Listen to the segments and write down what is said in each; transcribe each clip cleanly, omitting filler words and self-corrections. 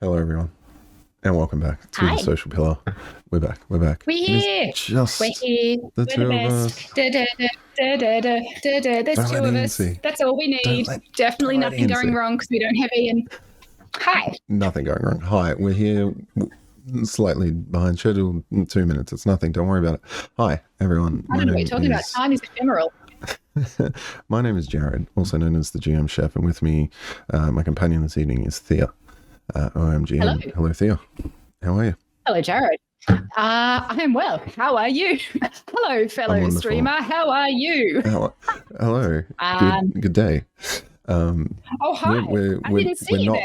Hello, everyone, and welcome back to Hi. The Social Pillar. We're back. We're It here. is just We're here. the We're two the of best. us. There's Don't two let of Ian us. see. That's all we need. Definitely don't let nothing Ian going see. wrong because we don't have Ian. Hi. Nothing going wrong. Hi, we're here slightly behind schedule, 2 minutes. It's nothing. Don't worry about it. Hi, everyone. I don't know what you're talking about. Time is ephemeral. My name is Jared, also known as the GM Chef, and with me, my companion this evening is Thea. OMG. Hello. Hello, Thea. How are you? Hello, Jared. I am well. How are you? Hello, fellow streamer. How are you? Hello. Good day. Oh, hi. I didn't see you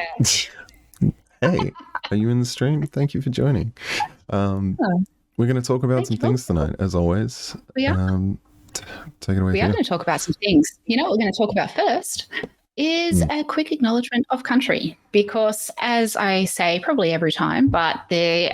there. Hey, are you in the stream? Thank you for joining. We're going to talk about some things tonight, as always. We are. Take it away. We are going to talk about some things. You know what we're going to talk about first is a quick acknowledgement of country, because as I say probably every time, but the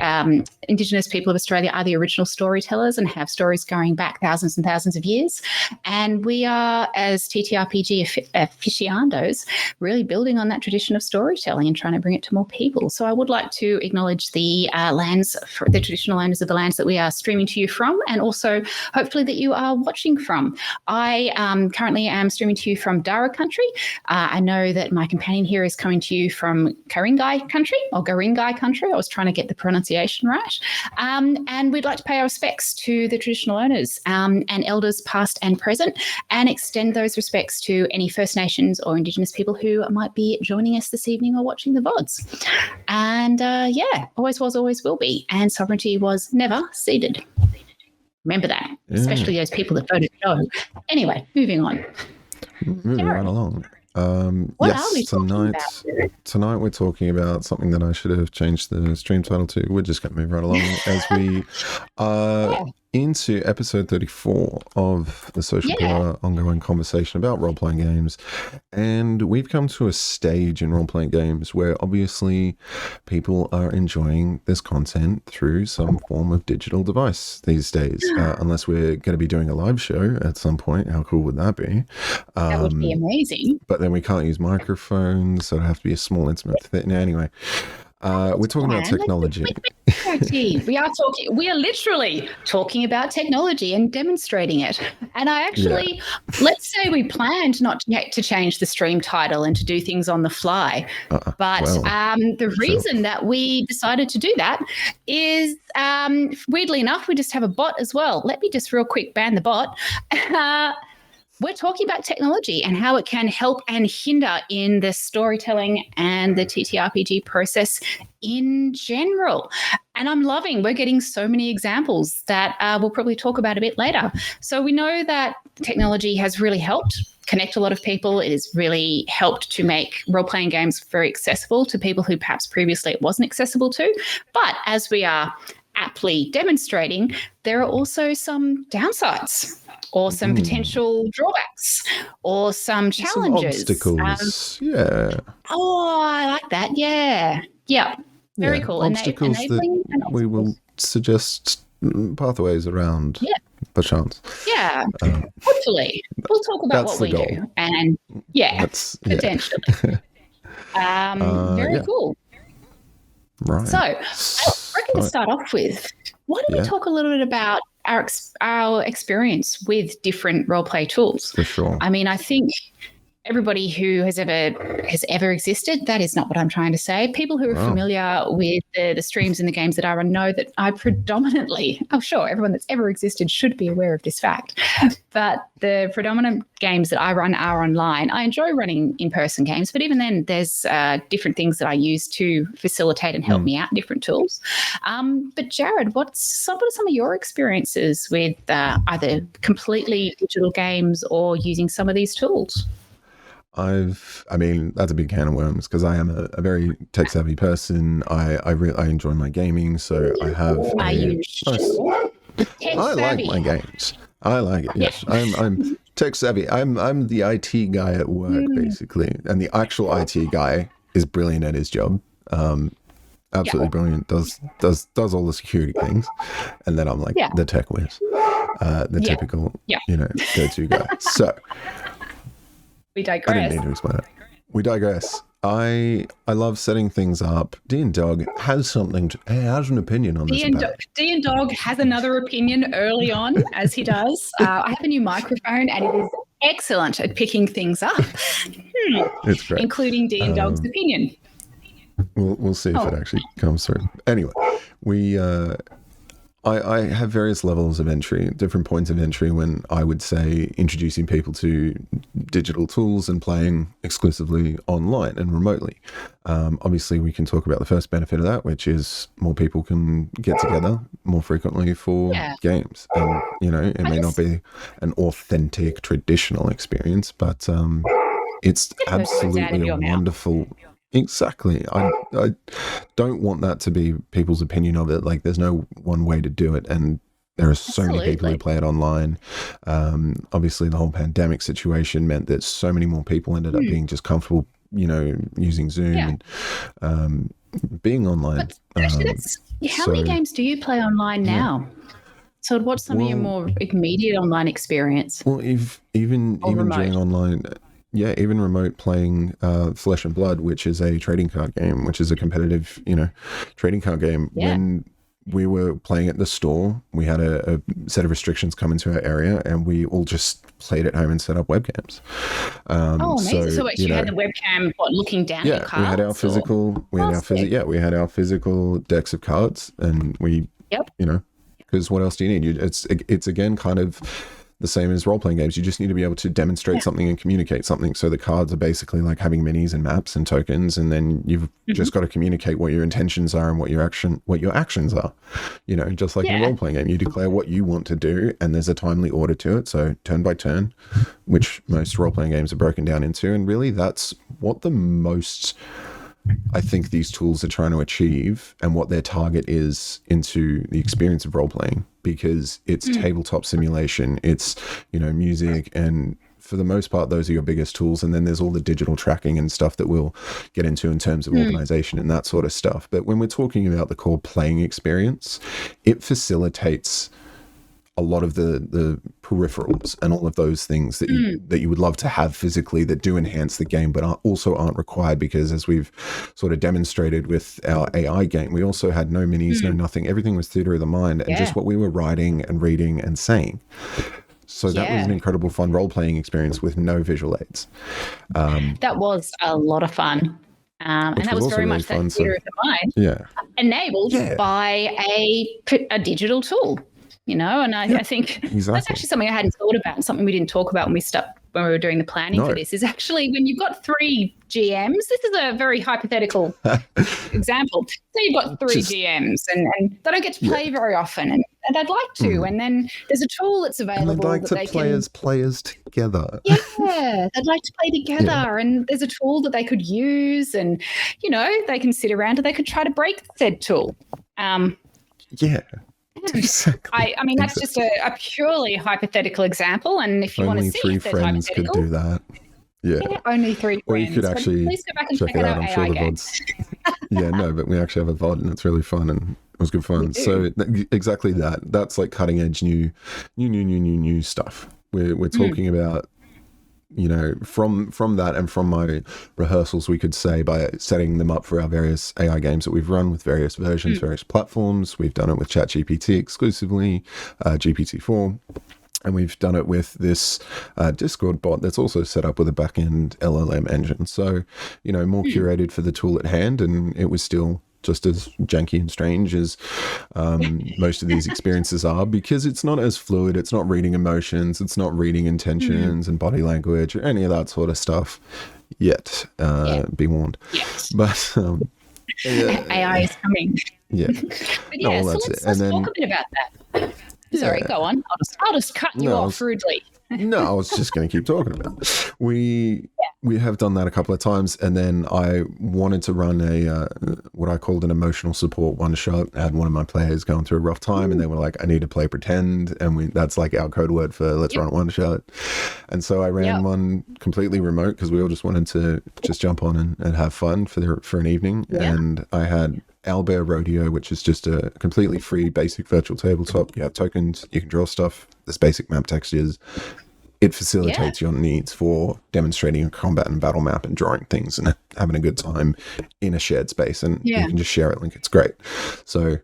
Indigenous people of Australia are the original storytellers and have stories going back thousands and thousands of years. And we are, as TTRPG aficionados, really building on that tradition of storytelling and trying to bring it to more people. So I would like to acknowledge the the traditional owners of the lands that we are streaming to you from, and also hopefully that you are watching from. I currently am streaming to you from Dara country. I know that my companion here is coming to you from Karingai country, or Garingai country. I was trying to get the pronunciation right. And we'd like to pay our respects to the traditional owners and elders past and present, and extend those respects to any First Nations or Indigenous people who might be joining us this evening or watching the VODs. And always was, always will be. And sovereignty was never ceded. Remember that, especially those people that voted no. Anyway, moving on. Moving right along. What are we talking about? Tonight we're talking about something that I should have changed the stream title to. We're just going to move right along as we are into episode 34 of the Social Pillar, ongoing conversation about role-playing games. And we've come to a stage in role-playing games where obviously people are enjoying this content through some form of digital device these days, unless we're going to be doing a live show at some point. How cool would that be? That would be amazing. But then we can't use microphones, so it'd have to be a small, intimate thing. Anyway, we're talking about technology. We are literally talking about technology and demonstrating it. And I actually, let's say we planned not to change the stream title and to do things on the fly. But the reason that we decided to do that is, weirdly enough, we just have a bot as well. Let me just real quick ban the bot. We're talking about technology and how it can help and hinder in the storytelling and the TTRPG process in general. And I'm loving, we're getting so many examples that we'll probably talk about a bit later. So we know that technology has really helped connect a lot of people. It has really helped to make role-playing games very accessible to people who perhaps previously it wasn't accessible to. But as we are aptly demonstrating, there are also some downsides, or some potential drawbacks, or some challenges. Some obstacles. Oh, I like that. Yeah. Very cool. Obstacles that we will suggest pathways around. Perchance. Hopefully. We'll talk about what we do. And potentially. Very cool. Right. So I reckon to start off with, why don't we talk a little bit about our experience with different role-play tools? For sure. I mean, I think everybody who has ever existed, that is not what I'm trying to say. People who are familiar with the streams and the games that I run know that I predominantly, everyone that's ever existed should be aware of this fact, but the predominant games that I run are online. I enjoy running in-person games, but even then there's different things that I use to facilitate and help me out, different tools. But Jared, what are some of your experiences with either completely digital games or using some of these tools? I mean, that's a big can of worms because I am a very tech savvy person. I enjoy my gaming, so I have. I like my games. I like it. Yes, I'm tech savvy. I'm the IT guy at work basically, and the actual IT guy is brilliant at his job. Absolutely brilliant. Does all the security things, and then I'm like the tech whiz, the typical go-to guy. So. We digress. I didn't need to explain it. We digress. I love setting things up. Dean Dog has an opinion on this. Dean Dog has another opinion early on, as he does. I have a new microphone, and it is excellent at picking things up. It's great, including Dean Dog's opinion. We'll see if it actually comes through. Anyway, I have various levels of entry, different points of entry when I would say introducing people to digital tools and playing exclusively online and remotely. Obviously, we can talk about the first benefit of that, which is more people can get together more frequently for games. And, it may not be an authentic, traditional experience, but it's absolutely a wonderful... Exactly. I don't want that to be people's opinion of it. Like, there's no one way to do it, and there are so many people who play it online. Obviously, the whole pandemic situation meant that so many more people ended up being just comfortable, using Zoom and being online. How many games do you play online now? So, what's some of your more immediate online experience? Well, even during online. Yeah, even remote playing Flesh and Blood, which is a trading card game, which is a competitive, trading card game. Yeah. When we were playing at the store, we had a set of restrictions come into our area, and we all just played at home and set up webcams. Amazing! So you had the webcam, looking down at your cards? We had our physical. We had our physical decks of cards, and we, because what else do you need? It's again kind of the same as role-playing games. You just need to be able to demonstrate something and communicate something. So the cards are basically like having minis and maps and tokens, and then you've just got to communicate what your intentions are and what your actions are. Just like in a role-playing game, you declare what you want to do, and there's a timely order to it. So turn by turn, which most role-playing games are broken down into. And really, that's what I think these tools are trying to achieve, and what their target is into the experience of role-playing, because it's tabletop simulation, it's, music, and for the most part, those are your biggest tools. And then there's all the digital tracking and stuff that we'll get into in terms of organization and that sort of stuff. But when we're talking about the core playing experience, it facilitates a lot of the peripherals and all of those things that you would love to have physically that do enhance the game, but also aren't required, because as we've sort of demonstrated with our AI game, we also had no minis, no nothing. Everything was theater of the mind and just what we were writing and reading and saying. So that was an incredible fun role-playing experience with no visual aids. That was a lot of fun. And that was very much that theater of the mind enabled by a digital tool. And I think that's actually something I hadn't thought about, and something we didn't talk about when we were doing the planning for this, is actually when you've got 3 GMs, this is a very hypothetical example. So you've got 3 GMs and they don't get to play very often, and they'd like to. And then there's a tool that's available. And they'd like to play as players together. Yeah, they'd like to play together. And there's a tool that they could use, and, they can sit around and they could try to break said tool. Exactly. I mean, that's just a purely hypothetical example, and if you want to see only 3 friends could do that. Yeah, only 3 friends. Or you could actually please go back and check it out. I'm sure the VODs. But we actually have a VOD, and it's really fun, and it was good fun. So exactly that. That's like cutting edge new stuff. We're talking about. From that and from my rehearsals, we could say, by setting them up for our various AI games that we've run with various versions, various platforms. We've done it with ChatGPT exclusively, GPT-4, and we've done it with this Discord bot that's also set up with a back-end LLM engine. So, more curated for the tool at hand, and it was still just as janky and strange as most of these experiences are, because it's not as fluid. It's not reading emotions. It's not reading intentions and body language or any of that sort of stuff yet. Be warned. Yes. But AI is coming. Yeah. But so let's talk a bit about that. Sorry, go on. I'll just cut you off rudely. No, I was just going to keep talking about it. We have done that a couple of times, and then I wanted to run a what I called an emotional support one shot. I had one of my players going through a rough time, and they were like, "I need to play pretend," and that's like our code word for let's run a one shot. And so I ran one completely remote, because we all just wanted to just jump on and have fun for an evening. And I had Owlbear Rodeo, which is just a completely free basic virtual tabletop. You have tokens, you can draw stuff, there's basic map textures, it facilitates your needs for demonstrating a combat and battle map and drawing things and having a good time in a shared space, and you can just share it. Like, it's great. So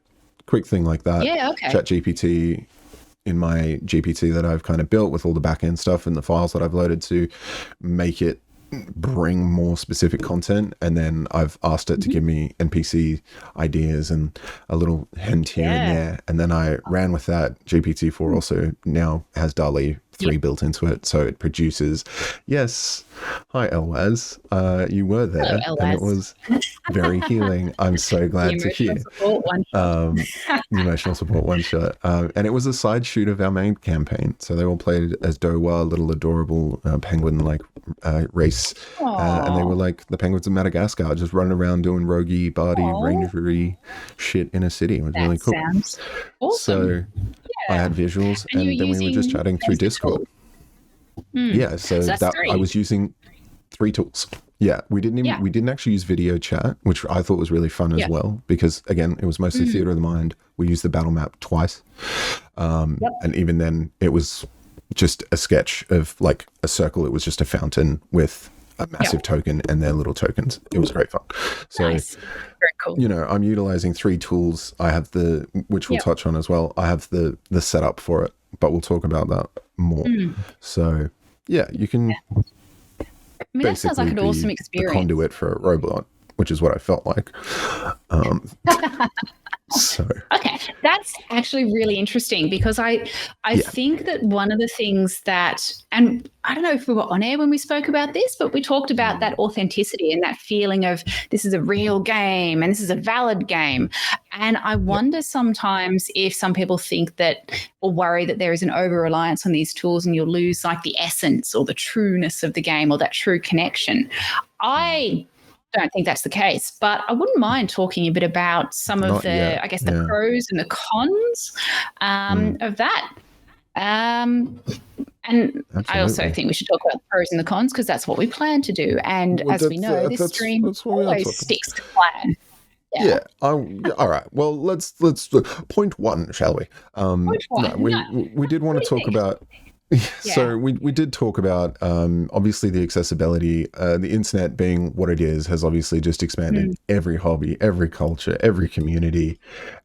quick thing like that. ChatGPT in my GPT that I've kind of built with all the backend stuff and the files that I've loaded to make it bring more specific content, and then I've asked it to give me NPC ideas and a little hint here and there, and then I ran with that. GPT-4 also now has DALL-E 3 built into it, so it produces. Yes, hi Elwaz, you were there. Hello, and it was very healing. I'm so glad to hear. Emotional support one shot, and it was a side shoot of our main campaign, so they all played as Dowa, little adorable penguin like race, and they were like the penguins of Madagascar, just running around doing roguey, bardy, rangery shit in a city. It was really cool. Sounds awesome. So I had visuals, and then we were just chatting through Discord. So that I was using 3 tools. We didn't actually use video chat, which I thought was really fun as well, because again, it was mostly theater of the mind. We used the battle map twice, and even then it was just a sketch of like a circle. It was just a fountain with a massive token and their little tokens. It was great fun. So nice. Very cool. You know, I'm utilizing 3 tools. I have which we'll touch on as well. I have the setup for it, but we'll talk about that more. So you can that sounds like an awesome experience. The conduit for a robot, which is what I felt like. So okay, that's actually really interesting, because I think that one of the things that, and I don't know if we were on air when we spoke about this, but we talked about that authenticity and that feeling of this is a real game and this is a valid game. And I wonder sometimes if some people think that, or worry that there is an over-reliance on these tools and you'll lose like the essence or the trueness of the game or that true connection. I don't think that's the case, but I wouldn't mind talking a bit about some of the pros and the cons of that. And absolutely. I also think we should talk about the pros and the cons, because that's what we plan to do. And as we know, this stream always sticks to plan. All right. Well, let's point 1, shall we? Point 1. We did want to talk about. So we did talk about obviously the accessibility. The internet being what it is has obviously just expanded every hobby, every culture, every community,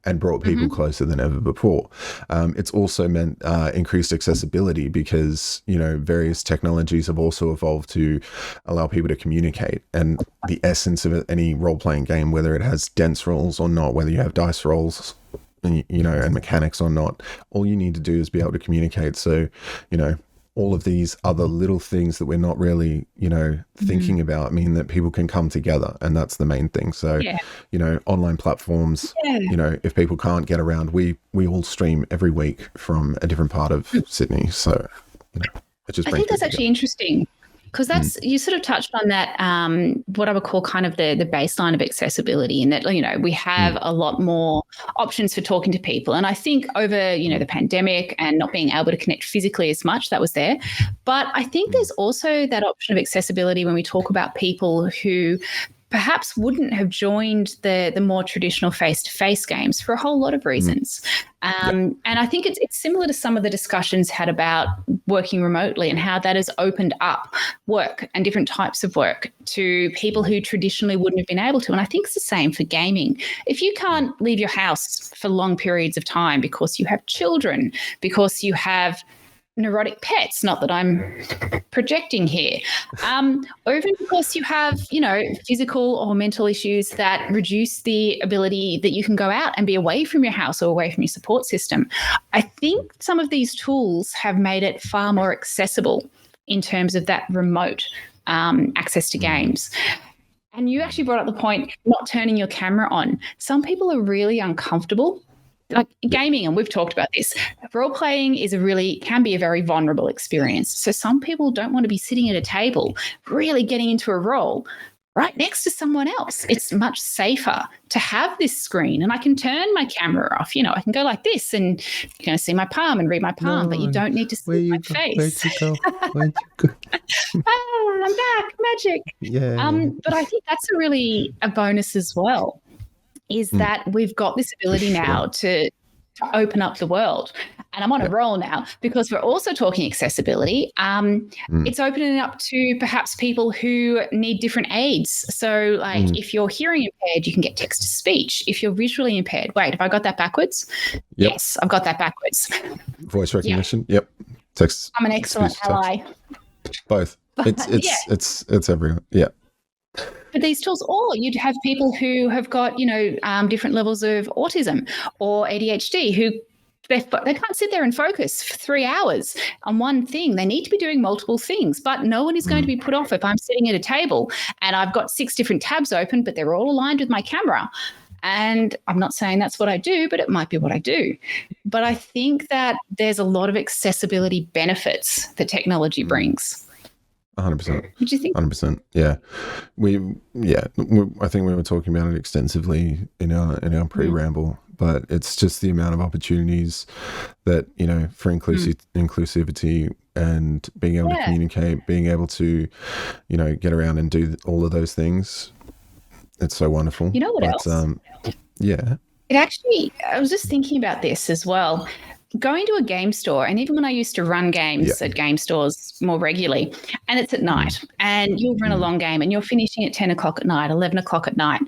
and brought people closer than ever before. It's also meant increased accessibility, because various technologies have also evolved to allow people to communicate. And the essence of any role-playing game, whether it has dense rolls or not, whether you have dice rolls, and mechanics or not, all you need to do is be able to communicate. So, all of these other little things that we're not really, thinking about mean that people can come together, and that's the main thing. So, online platforms, if people can't get around, we all stream every week from a different part of Sydney. So, it just I think that's actually interesting. Because that's you sort of touched on that, what I would call kind of the baseline of accessibility, in that, we have a lot more options for talking to people. And I think over, the pandemic and not being able to connect physically as much, that was there. But I think there's also that option of accessibility when we talk about people who perhaps wouldn't have joined the more traditional face-to-face games for a whole lot of reasons. And I think it's similar to some of the discussions had about working remotely and how that has opened up work and different types of work to people who traditionally wouldn't have been able to. And I think it's the same for gaming. If you can't leave your house for long periods of time because you have children, because you have neurotic pets, not that I'm projecting here, or even because you have, physical or mental issues that reduce the ability that you can go out and be away from your house or away from your support system. I think some of these tools have made it far more accessible in terms of that remote access to games. And you actually brought up the point, not turning your camera on. Some people are really uncomfortable. Like gaming, and we've talked about this, role playing can be a very vulnerable experience. So some people don't want to be sitting at a table really getting into a role right next to someone else. It's much safer to have this screen, and I can turn my camera off. I can go like this and you're going to see my palm and read my palm, but you don't need to see my face. Where'd you go? I'm back, magic. But I think that's a bonus as well. Is that we've got this ability now to to open up the world. And I'm on a roll now because we're also talking accessibility. It's opening up to perhaps people who need different aids. So like if you're hearing impaired, you can get text to speech. If you're visually impaired, wait, have I got that backwards? Yep. Yes, I've got that backwards. Voice recognition. Yep. Text. I'm an excellent ally. Both. It's everywhere. Yeah. But these tools, or you'd have people who have got, different levels of autism or ADHD who they can't sit there and focus for 3 hours on one thing. They need to be doing multiple things, but no one is going to be put off if I'm sitting at a table and I've got 6 different tabs open, but they're all aligned with my camera. And I'm not saying that's what I do, but it might be what I do. But I think that there's a lot of accessibility benefits that technology brings. 100%. What do you think? 100%. Yeah. I think we were talking about it extensively in our pre-ramble, but it's just the amount of opportunities that, for inclusivity and being able to communicate, being able to, get around and do all of those things. It's so wonderful. You know what else? It actually, I was just thinking about this as well. Going to a game store, and even when I used to run games at game stores more regularly, and it's at night, and you'll run a long game and you're finishing at 10 o'clock at night, 11 o'clock at night.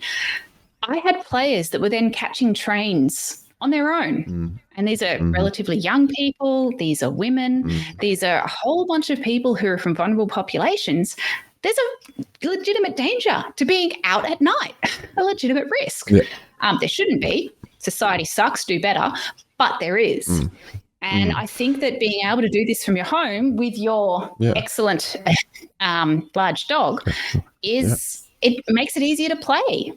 I had players that were then catching trains on their own. And these are relatively young people. These are women. These are a whole bunch of people who are from vulnerable populations. There's a legitimate danger to being out at night, a legitimate risk. Yeah. There shouldn't be. Society sucks, do better, but there is. And I think that being able to do this from your home with your excellent large dog it makes it easier to play,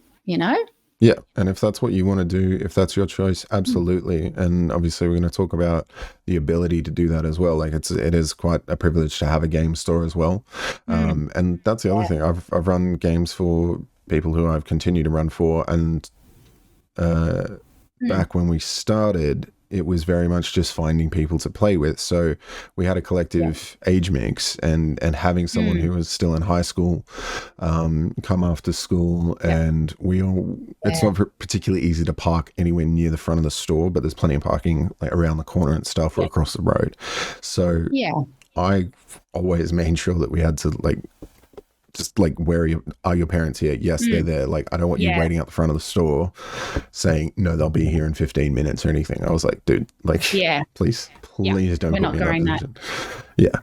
Yeah, and if that's what you want to do, if that's your choice, absolutely. And obviously we're going to talk about the ability to do that as well. Like it is quite a privilege to have a game store as well. And that's the other thing. I've run games for people who I've continued to run for, and back when we started, it was very much just finding people to play with. So we had a collective age mix, and having someone who was still in high school come after school, and it's not particularly easy to park anywhere near the front of the store, but there's plenty of parking like around the corner and stuff or across the road. So I always made sure that we had to just where are your parents here? Yes, they're there. I don't want you waiting out the front of the store saying, no, they'll be here in 15 minutes or anything. I was like, dude, please don't put me in that position. Yeah.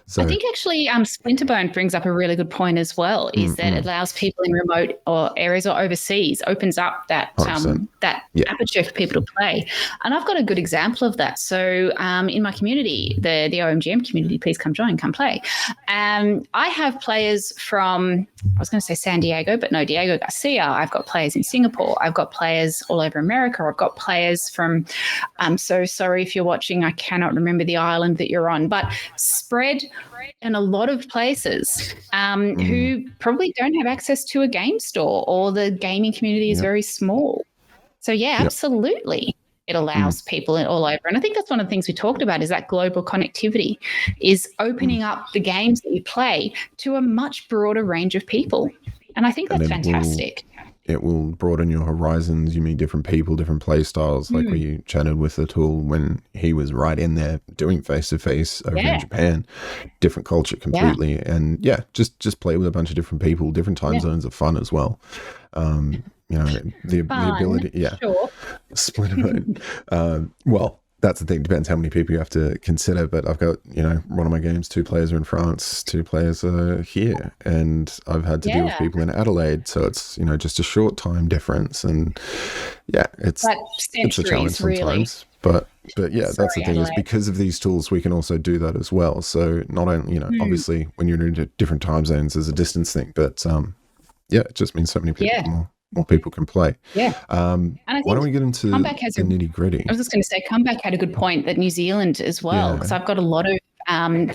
So I think actually Splinterbone brings up a really good point as well, is that it allows people in remote or areas or overseas, opens up that aperture for people to play. And I've got a good example of that. So in my community, the OMGM community, please come join, come play. I have players from, I was going to say San Diego, but no, Diego Garcia. I've got players in Singapore. I've got players all over America. I've got players from, I'm so sorry if you're watching, I cannot remember the island that you're on, but spread in a lot of places who probably don't have access to a game store, or the gaming community is very small. So absolutely. It allows people all over. And I think that's one of the things we talked about, is that global connectivity, is opening up the games that you play to a much broader range of people. And I think that's fantastic. It will broaden your horizons. You meet different people, different play styles. Like we chatted with Atul when he was right in there doing face-to-face over in Japan. Different culture completely. Yeah. And just play with a bunch of different people. Different time zones are fun as well. The ability, sure. Splinterbone. Well, that's the thing. Depends how many people you have to consider. But I've got, one of my games, 2 players are in France, 2 players are here, and I've had to deal with people in Adelaide. So it's just a short time difference, and it's a challenge sometimes. But that's the thing, Adelaide. Is because of these tools, we can also do that as well. So not only obviously when you're in different time zones, there's a distance thing, but it just means so many people more people can play. Yeah. And I think why don't we get into the nitty gritty? I was just going to say, Comeback had a good point, that New Zealand as well, because I've got a lot of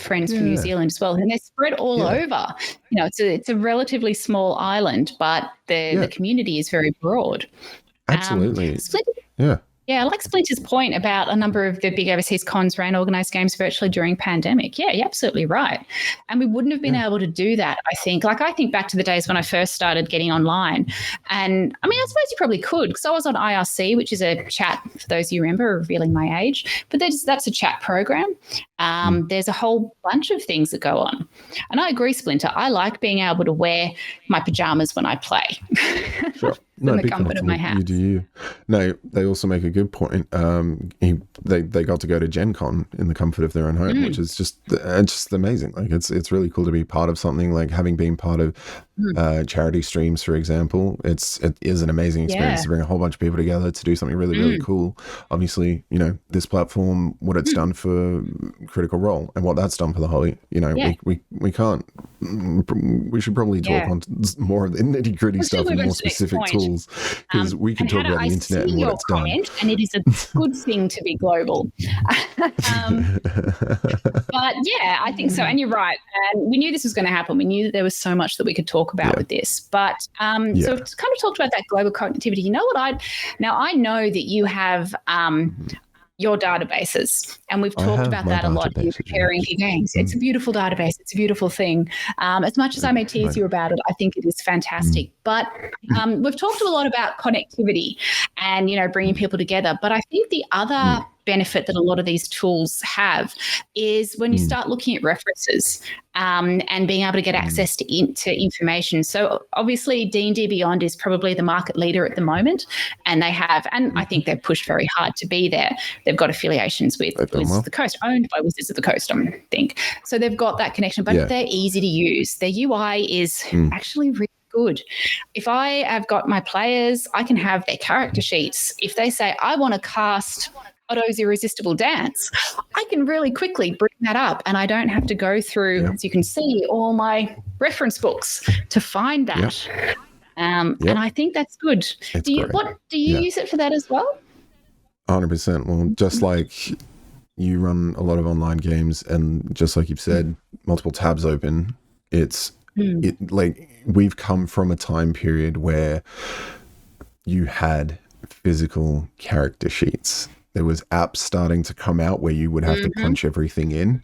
friends from New Zealand as well, and they're spread all over. It's a relatively small island, but the community is very broad. Absolutely. Yeah, I like Splinter's point about a number of the big overseas cons ran organized games virtually during pandemic. Yeah, you're absolutely right. And we wouldn't have been able to do that, I think. Like, I think back to the days when I first started getting online. And I mean, I suppose you probably could, because I was on IRC, which is a chat, for those of you remember, revealing my age. But that's a chat program. There's a whole bunch of things that go on. And I agree, Splinter. I like being able to wear my pajamas when I play. Sure. No, the comfort of my house. You do you. No, they also make a good point. They got to go to Gen Con in the comfort of their own home, which is just amazing. Like it's really cool to be part of something, like having been part of charity streams, for example. It is an amazing experience to bring a whole bunch of people together to do something really, really cool. Obviously, this platform, what it's done for Critical Role and what that's done for the whole, we can't, we should probably talk on more of the nitty gritty stuff and more specific tools, because we can talk about the internet and what it's done. And it is a good thing to be global. But yeah, I think so. And you're right. And we knew this was going to happen. We knew that there was so much that we could talk about with this. But so we've kind of talked about that global connectivity. You know what I know that you have your databases, and we've talked about that a lot in preparing your games. It's a beautiful database. It's a beautiful thing. As much as I may tease you about it, I think it is fantastic. But we've talked a lot about connectivity and, bringing people together. But I think the other benefit that a lot of these tools have is when you start looking at references and being able to get access to information. So obviously D&D Beyond is probably the market leader at the moment, and I think they've pushed very hard to be there. They've got affiliations with Wizards of the Coast, owned by Wizards of the Coast, I think. So they've got that connection, but they're easy to use. Their UI is actually really good. If I have got my players, I can have their character sheets. If they say, I want to cast Otto's Irresistible Dance, I can really quickly bring that up, and I don't have to go through, as you can see, all my reference books to find that. And I think that's good. Do you use it for that as well? 100%. Well, just like you run a lot of online games, and just like you've said, multiple tabs open, like we've come from a time period where you had physical character sheets. There was apps starting to come out where you would have to punch everything in.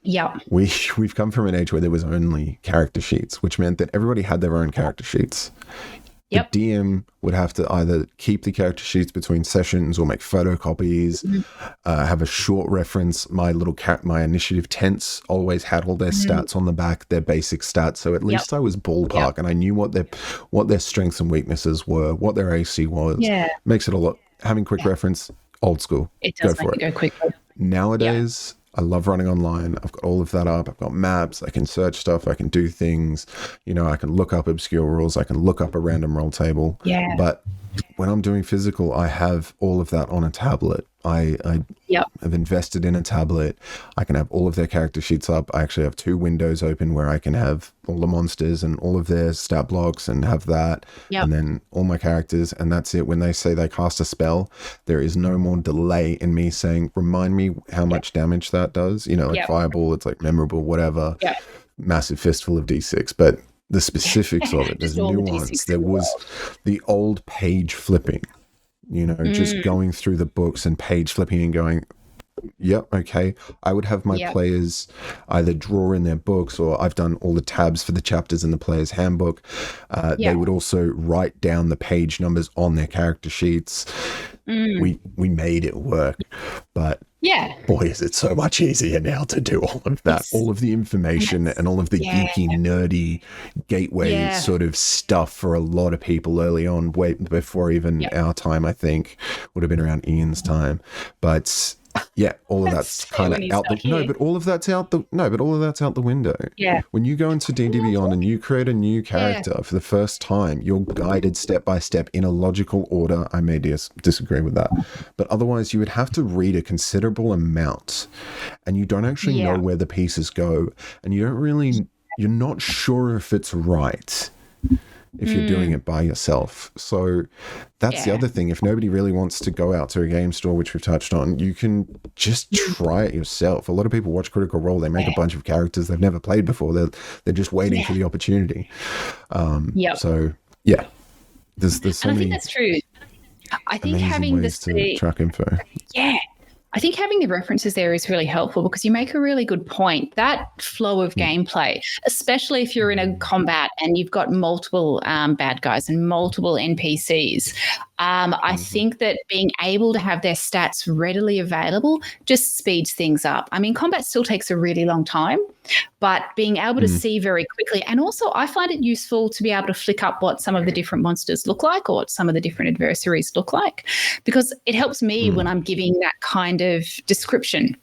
Yeah. We've come from an age where there was only character sheets, which meant that everybody had their own character sheets. The DM would have to either keep the character sheets between sessions or make photocopies, have a short reference. My initiative tents always had all their stats on the back, their basic stats. So at least I was ballpark and I knew what their strengths and weaknesses were, what their AC was. Yeah. Makes it a lot, having quick reference, old school. It does make it go quickly. Nowadays, I love running online. I've got all of that up. I've got maps. I can search stuff. I can do things. I can look up obscure rules. I can look up a random roll table. Yeah. But when I'm doing physical, I have all of that on a tablet. I have invested in a tablet. I can have all of their character sheets up. I actually have 2 windows open where I can have all the monsters and all of their stat blocks and have that. And then all my characters, and that's it. When they say they cast a spell, there is no more delay in me saying, remind me how much damage that does. Like Fireball, it's like memorable, whatever. Massive fistful of D6. But the specifics of it, there's nuance. There was the old page flipping. Just going through the books and page flipping and going, okay. I would have my players either draw in their books, or I've done all the tabs for the chapters in the player's handbook. They would also write down the page numbers on their character sheets. We made it work, but boy, is it so much easier now to do all of that, all of the information and all of the geeky, nerdy gateway sort of stuff for a lot of people early on, way before even our time, I think, would have been around Ian's time. But all of that's kind of out the but all of that's out the window. When you go into D&D Beyond and you create a new character for the first time, you're guided step by step in a logical order. I may disagree with that, but otherwise you would have to read a considerable amount, and you don't actually know where the pieces go, and you're not sure if it's right if you're doing it by yourself. So that's the other thing. If nobody really wants to go out to a game store, which we've touched on, you can just try it yourself. A lot of people watch Critical Role. They make a bunch of characters they've never played before. They're just waiting for the opportunity. So there's so many. I think that's true. I think amazing having ways to track info. Yeah. I think having the references there is really helpful because you make a really good point. That flow of gameplay, especially if you're in a combat and you've got multiple bad guys and multiple NPCs, I think that being able to have their stats readily available just speeds things up. I mean, combat still takes a really long time, but being able to see very quickly. And also, I find it useful to be able to flick up what some of the different monsters look like or what some of the different adversaries look like, because it helps me when I'm giving that kind of description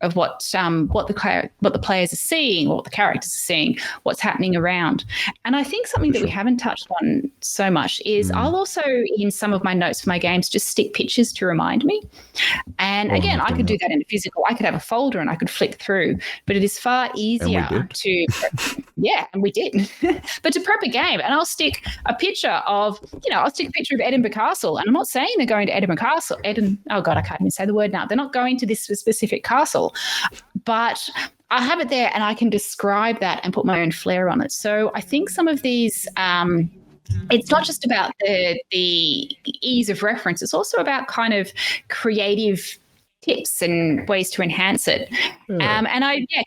of what the players are seeing, what the characters are seeing, what's happening around. And I think something that we haven't touched on so much is I'll also, in some of my notes for my games, just stick pictures to remind me. And again, I could do that in a physical. I could have a folder and I could flick through, but it is far easier to, and we did, but to prep a game. And I'll stick a picture of, I'll stick a picture of Edinburgh Castle. And I'm not saying they're going to Edinburgh Castle. Oh God, I can't even say the word now. They're not going to this specific castle, but I have it there and I can describe that and put my own flair on it. So I think some of these, it's not just about the ease of reference. It's also about kind of creative tips and ways to enhance it. And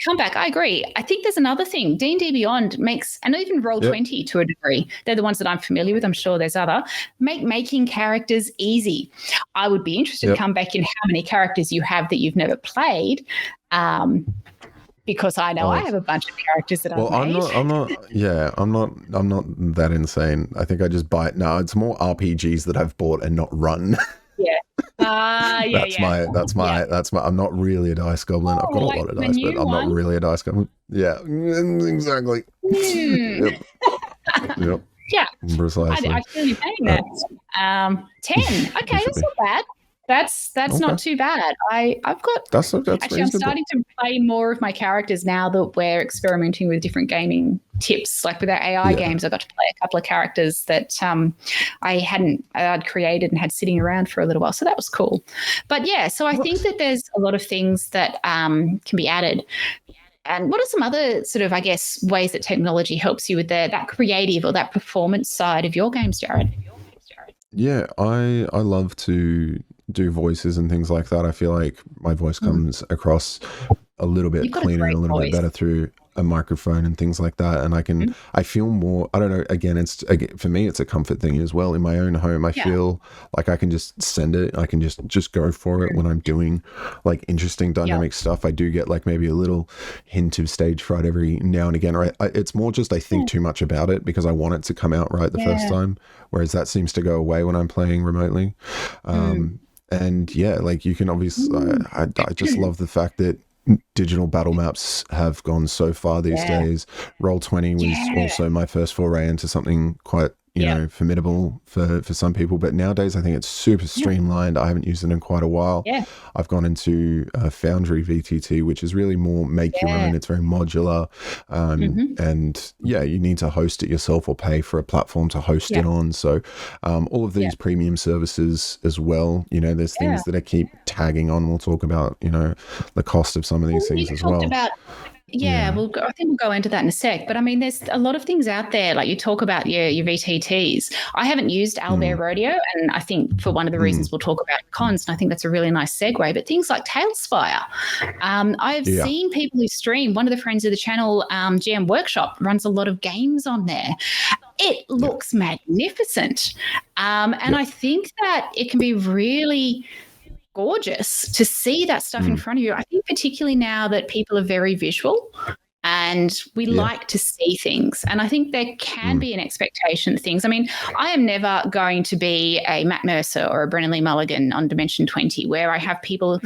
come back. I agree. I think there's another thing. D&D Beyond makes, and even Roll20 to a degree, they're the ones that I'm familiar with. I'm sure there's other, making characters easy. I would be interested to come back in how many characters you have that you've never played. Because I know I have a bunch of characters that I've made. I'm not that insane. I think I just buy it. No, it's more RPGs that I've bought and not run. That's my I'm not really a dice goblin. I've got a lot of dice, but I'm not really a dice goblin. Yeah, exactly. Yep. Yeah. Precisely. I feel you saying that. 10. Okay, that's not bad. That's not too bad. I've got that's actually reasonable. I'm starting to play more of my characters now that we're experimenting with different gaming tips. Like with our AI games, I got to play a couple of characters that I'd created and had sitting around for a little while. So that was cool. But so I think that there's a lot of things that can be added. And what are some other sort of, I guess, ways that technology helps you with that creative or that performance side of your games, Jared? Yeah, I love to do voices and things like that. I feel like my voice comes across a little bit cleaner and a little bit better through a microphone and things like that. And I feel more, I don't know, again, for me, it's a comfort thing as well. In my own home, I feel like I can just send it. I can just go for it when I'm doing like interesting dynamic stuff. I do get like maybe a little hint of stage fright every now and again. Right? It's more just I think too much about it because I want it to come out right the first time. Whereas that seems to go away when I'm playing remotely. And like you can obviously, I just love the fact that digital battle maps have gone so far these days. Roll20 was also my first foray into something quite formidable for some people, but nowadays I think it's super streamlined. I haven't used it in quite a while. I've gone into Foundry VTT, which is really more make your own. It's very modular, and you need to host it yourself or pay for a platform to host it on. So all of these premium services as well, there's things that I keep tagging on. We'll talk about the cost of some of these things as well. Well, I think we'll go into that in a sec. But I mean, there's a lot of things out there. Like you talk about your VTTs. I haven't used Owlbear Rodeo, and I think for one of the reasons we'll talk about cons, and I think that's a really nice segue. But things like Tailspire, I've seen people who stream. One of the friends of the channel, GM Workshop, runs a lot of games on there. It looks magnificent, and I think that it can be really gorgeous to see that stuff in front of you. I think particularly now that people are very visual and we like to see things. And I think there can be an expectation of things. I mean, I am never going to be a Matt Mercer or a Brennan Lee Mulligan on Dimension 20 where I have people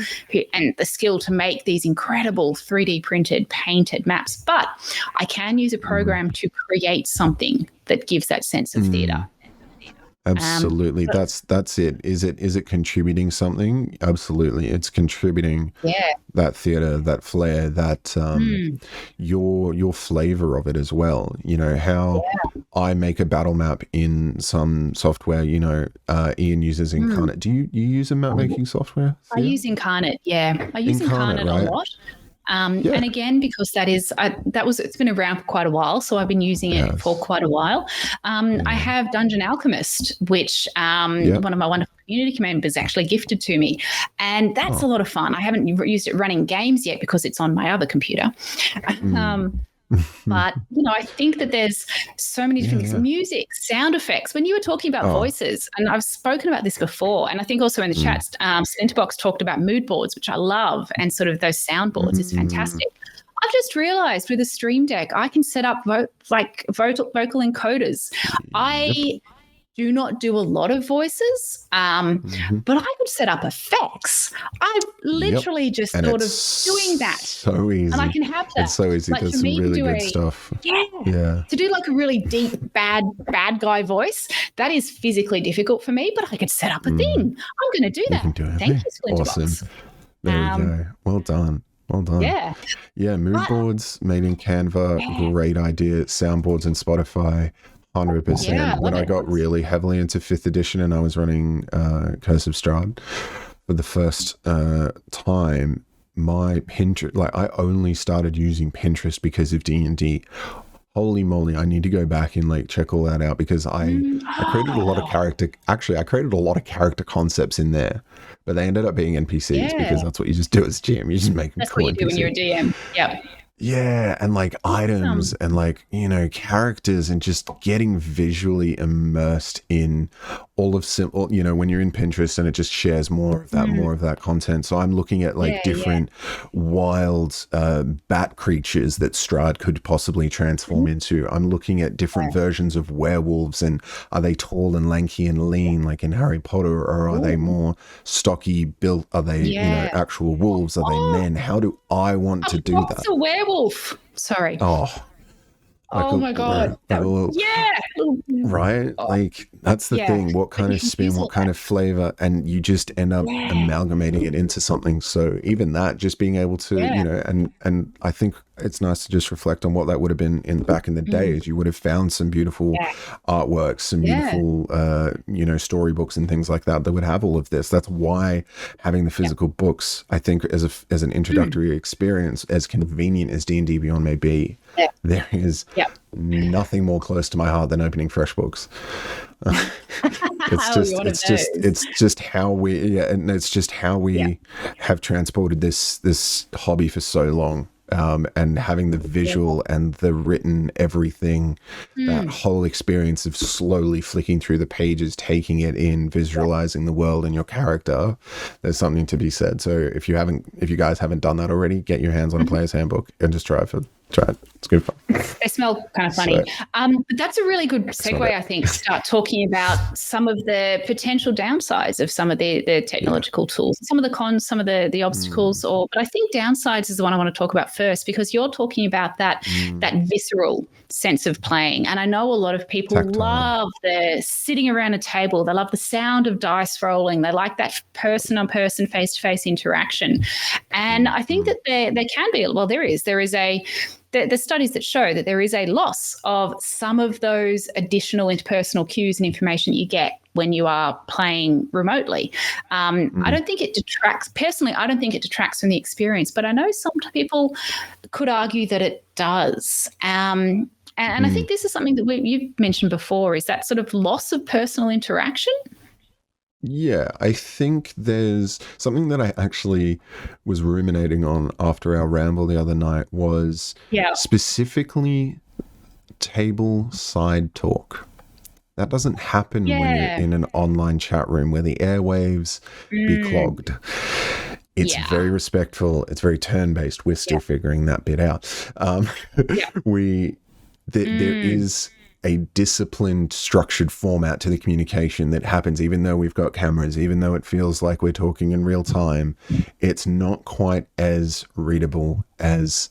and the skill to make these incredible 3D printed, painted maps. But I can use a program to create something that gives that sense of theatre. Absolutely. That's it. Is it contributing something? Absolutely. It's contributing that theater, that flair, that your flavor of it as well. How I make a battle map in some software, Ian uses Incarnate. Do you use a map making software? I use Incarnate, I use Incarnate a lot. And again, because it's been around for quite a while, so I've been using it for quite a while. I have Dungeon Alchemist, which one of my wonderful community members actually gifted to me, and that's a lot of fun. I haven't used it running games yet because it's on my other computer. But, I think that there's so many different things, music, sound effects. When you were talking about voices, and I've spoken about this before, and I think also in the chats, Splinterbox talked about mood boards, which I love, and sort of those soundboards is fantastic. I've just realized with a Stream Deck, I can set up vocal encoders. I do not do a lot of voices, but I could set up effects. I've literally just thought of doing that. So easy. And I can have that. It's so easy. There's some really good stuff. Yeah. To do like a really deep, bad guy voice, that is physically difficult for me, but I could set up a thing. I'm going to do that. Thank you, Splinterbox. Awesome. There you go. Well done. Well done. Yeah, mood boards made in Canva, great idea. Soundboards in Spotify, 100%. When I got really heavily into 5th edition and I was running Curse of Strahd for the first time, my Pinterest, I only started using Pinterest because of D&D. Holy moly, I need to go back and check all that out, because I created a lot of character concepts in there, but they ended up being NPCs because that's what you just do as GM. You just make them cool. That's what you do when you're a DM. Yep. Yeah, and items and characters, and just getting visually immersed in all of when you're in Pinterest, and it just shares more of that content. So I'm looking at different wild bat creatures that Strahd could possibly transform into. I'm looking at different versions of werewolves, and are they tall and lanky and lean like in Harry Potter, or are they more stocky built? Are they actual wolves? Are they men? How do I want to do that? It's a werewolf. Sorry. Oh my God. Right? That's the thing. What kind of spin, what kind of flavor, and you just end up amalgamating it into something. So even that, just being able to, and I think it's nice to just reflect on what that would have been back in the days. You would have found some beautiful artworks, some beautiful, storybooks and things like that would have all of this. That's why having the physical books, I think, as an introductory experience, as convenient as D&D Beyond may be, there is nothing more close to my heart than opening fresh books. It's just how we have transported this hobby for so long. And having the visual and the written everything, that whole experience of slowly flicking through the pages, taking it in, visualizing the world and your character, there's something to be said. So if you guys haven't done that already, get your hands on a player's handbook and just try it. It's good fun. They smell kind of funny. But that's a really good segue, I think, to start talking about some of the potential downsides of some of the technological tools, some of the cons, some of the obstacles. But I think downsides is the one I want to talk about first, because you're talking about that visceral sense of playing. And I know a lot of people love the sitting around a table. They love the sound of dice rolling. They like that person-on-person, face-to-face interaction. And I think that there can be, there is the studies that show that there is a loss of some of those additional interpersonal cues and information you get when you are playing remotely. I don't think it detracts. Personally, I don't think it detracts from the experience, but I know some people could argue that it does. And I think this is something that you've mentioned before, is that sort of loss of personal interaction. Yeah, I think there's something that I actually was ruminating on after our ramble the other night, was specifically table side talk. That doesn't happen when you're in an online chat room where the airwaves be clogged. It's very respectful. It's very turn-based. We're still figuring that bit out. There is a disciplined, structured format to the communication that happens, even though we've got cameras, even though it feels like we're talking in real time. It's not quite as readable as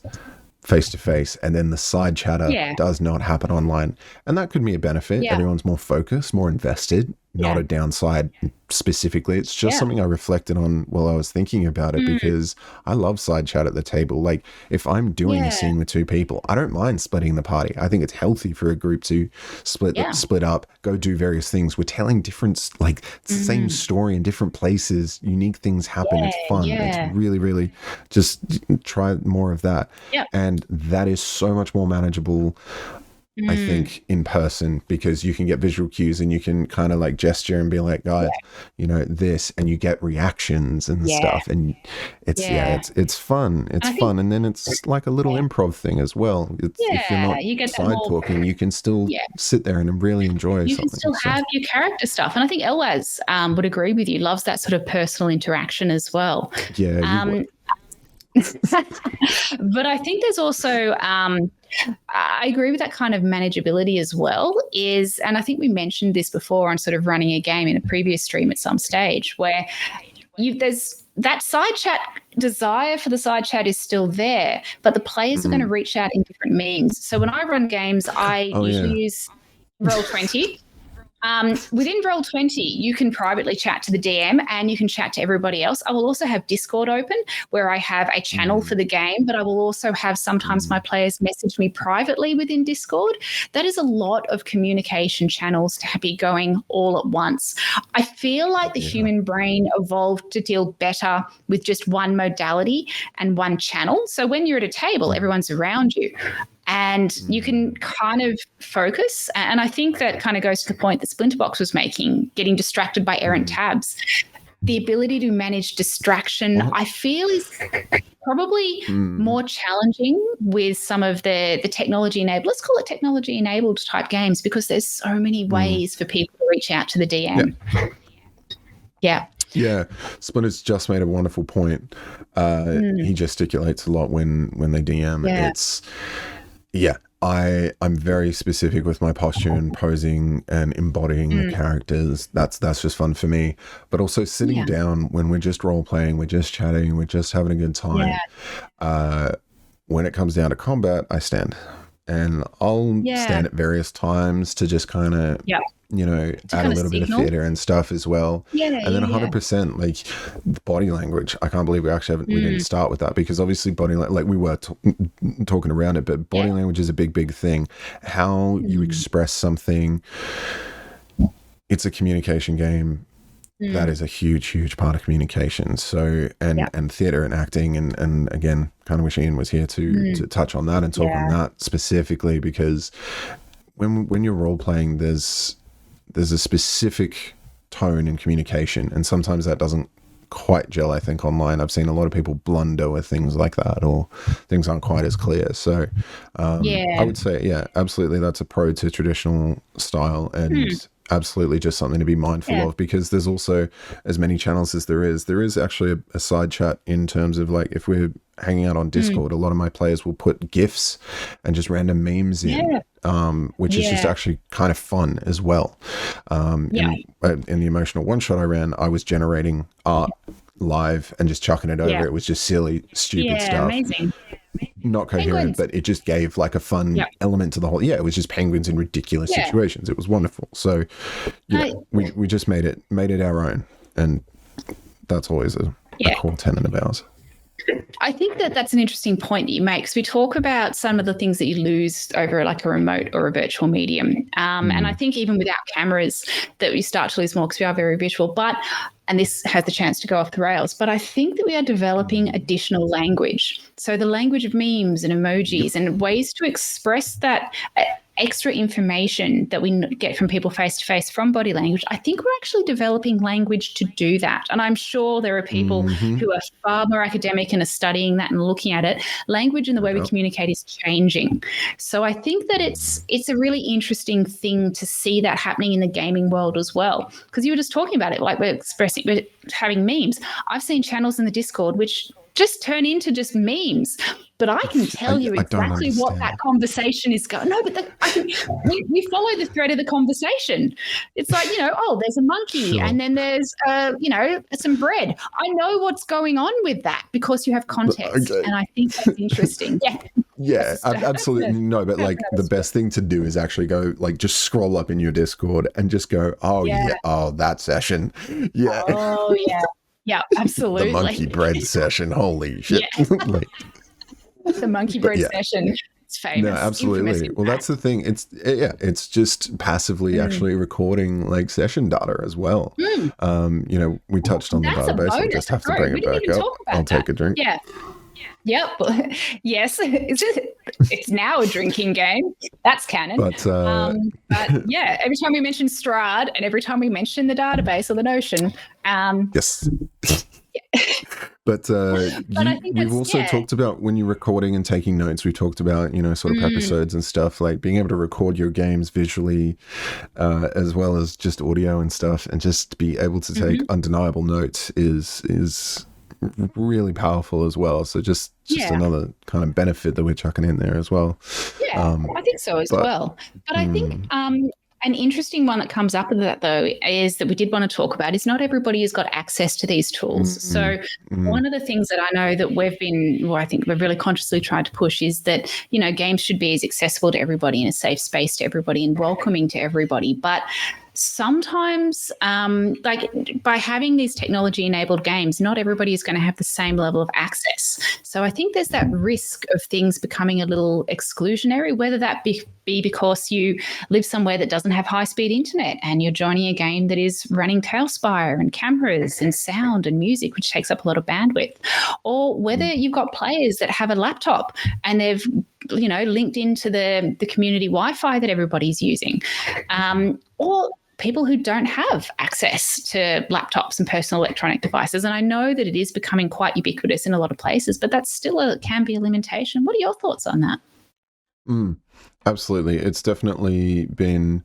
face-to-face, and then the side chatter does not happen online, and that could be a benefit. Everyone's more focused, more invested, not a downside specifically. It's just something I reflected on while I was thinking about it, because I love side chat at the table. Like if I'm doing a scene with two people, I don't mind splitting the party. I think it's healthy for a group to split up, go do various things. We're telling different, like same story in different places, unique things happen. It's fun. It's really, really just try more of that. And that is so much more manageable, I think, in person, because you can get visual cues and you can kind of like gesture and be like, guys, you know, this, and you get reactions and stuff. And it's fun. It's fun. And then it's like a little improv thing as well. It's, if you're not side talking, you can still sit there and really enjoy something. You can still have your character stuff. And I think Elwaz would agree with you, loves that sort of personal interaction as well. Yeah. But I think there's also, I agree with that kind of manageability as well, and I think we mentioned this before on sort of running a game in a previous stream at some stage, where there's that side chat desire for the side chat is still there, but the players are going to reach out in different means. So when I run games, I usually use Roll20. Within Roll20, you can privately chat to the DM and you can chat to everybody else. I will also have Discord open where I have a channel for the game, but I will also have sometimes my players message me privately within Discord. That is a lot of communication channels to be going all at once. I feel like the human brain evolved to deal better with just one modality and one channel. So when you're at a table, everyone's around you, and you can kind of focus. And I think that kind of goes to the point that Splinterbox was making, getting distracted by errant tabs. The ability to manage distraction, I feel, is probably more challenging with some of the technology-enabled, let's call it technology-enabled type games, because there's so many ways for people to reach out to the DM. Yeah, Splinter's just made a wonderful point. He gesticulates a lot when they DM. It's... I'm very specific with my posture and posing and embodying the characters. That's just fun for me. But also sitting down when we're just role playing, we're just chatting, we're just having a good time. When it comes down to combat, I stand. And I'll stand at various times to just kind of, you know, add a little bit of theater and stuff as well. And then 100%, like the body language. I can't believe we didn't start with that, because obviously body like we were talking around it, but body language is a big thing. How you express something. It's a communication game. That is a huge part of communication. So, and theater and acting, and again, kind of wish Ian was here to touch on that and talk on that specifically, because when you're role playing, there's a specific tone in communication, and sometimes that doesn't quite gel. I think online I've seen a lot of people blunder with things like that, or things aren't quite as clear. So I would say absolutely, that's a pro to traditional style, and absolutely just something to be mindful of, because there's also, as many channels as there is actually a side chat in terms of, like, if we're hanging out on Discord, a lot of my players will put GIFs and just random memes in, which is just actually kind of fun as well. In the emotional one shot I ran, I was generating art live and just chucking it over. It was just silly, stupid stuff. Amazing. Not coherent, but it just gave like a fun element to the whole. It was just penguins in ridiculous situations. It was wonderful. So we just made it our own, and that's always a core tenet of ours. I think that's an interesting point that you make, because we talk about some of the things that you lose over like a remote or a virtual medium. And I think even without cameras that we start to lose more, because we are very visual, and this has the chance to go off the rails, but I think that we are developing additional language. So the language of memes and emojis and ways to express that extra information that we get from people face to face from body language. I think we're actually developing language to do that. And I'm sure there are people who are far more academic and are studying that and looking at it. Language and the way we communicate is changing. So I think that it's a really interesting thing to see that happening in the gaming world as well. Because you were just talking about it, like we're having memes. I've seen channels in the Discord which just turn into just memes, but I can tell you exactly what that conversation is going. No, but we follow the thread of the conversation. It's like, there's a monkey and then there's, some bread. I know what's going on with that because you have context, and I think that's interesting. Yeah, absolutely. No, but like the best thing to do is actually go, like, just scroll up in your Discord and just go, oh yeah, oh, that session. Yeah. Oh yeah. Yeah, absolutely. The monkey bread session. Holy shit. Like, the monkey bread session. It's famous. No, absolutely. Well, that's the thing. It's just passively actually recording like session data as well. You know, we touched on the database. I'll just have to bring it back up. I'll take a drink. Yeah. Yep. Yes. It's now a drinking game. That's canon. But yeah, every time we mention Strahd and every time we mention the database or the Notion. Yes. But we've also talked about when you're recording and taking notes, we talked about, you know, sort of episodes and stuff, like being able to record your games visually as well as just audio and stuff, and just be able to take undeniable notes is really powerful as well. So just another kind of benefit that we're chucking in there as well. Yeah, I think so as well. But I think an interesting one that comes up with that, though, is that we did want to talk about is not everybody has got access to these tools. So one of the things that I know that I think we've really consciously tried to push is that, you know, games should be as accessible to everybody and a safe space to everybody and welcoming to everybody. But sometimes, like by having these technology-enabled games, not everybody is going to have the same level of access. So I think there's that risk of things becoming a little exclusionary, whether that be because you live somewhere that doesn't have high-speed internet and you're joining a game that is running Tailspire and cameras and sound and music, which takes up a lot of bandwidth, or whether you've got players that have a laptop and they've, you know, linked into the community Wi-Fi that everybody's using, or people who don't have access to laptops and personal electronic devices. And I know that it is becoming quite ubiquitous in a lot of places, but that's still can be a limitation. What are your thoughts on that? Absolutely. It's definitely been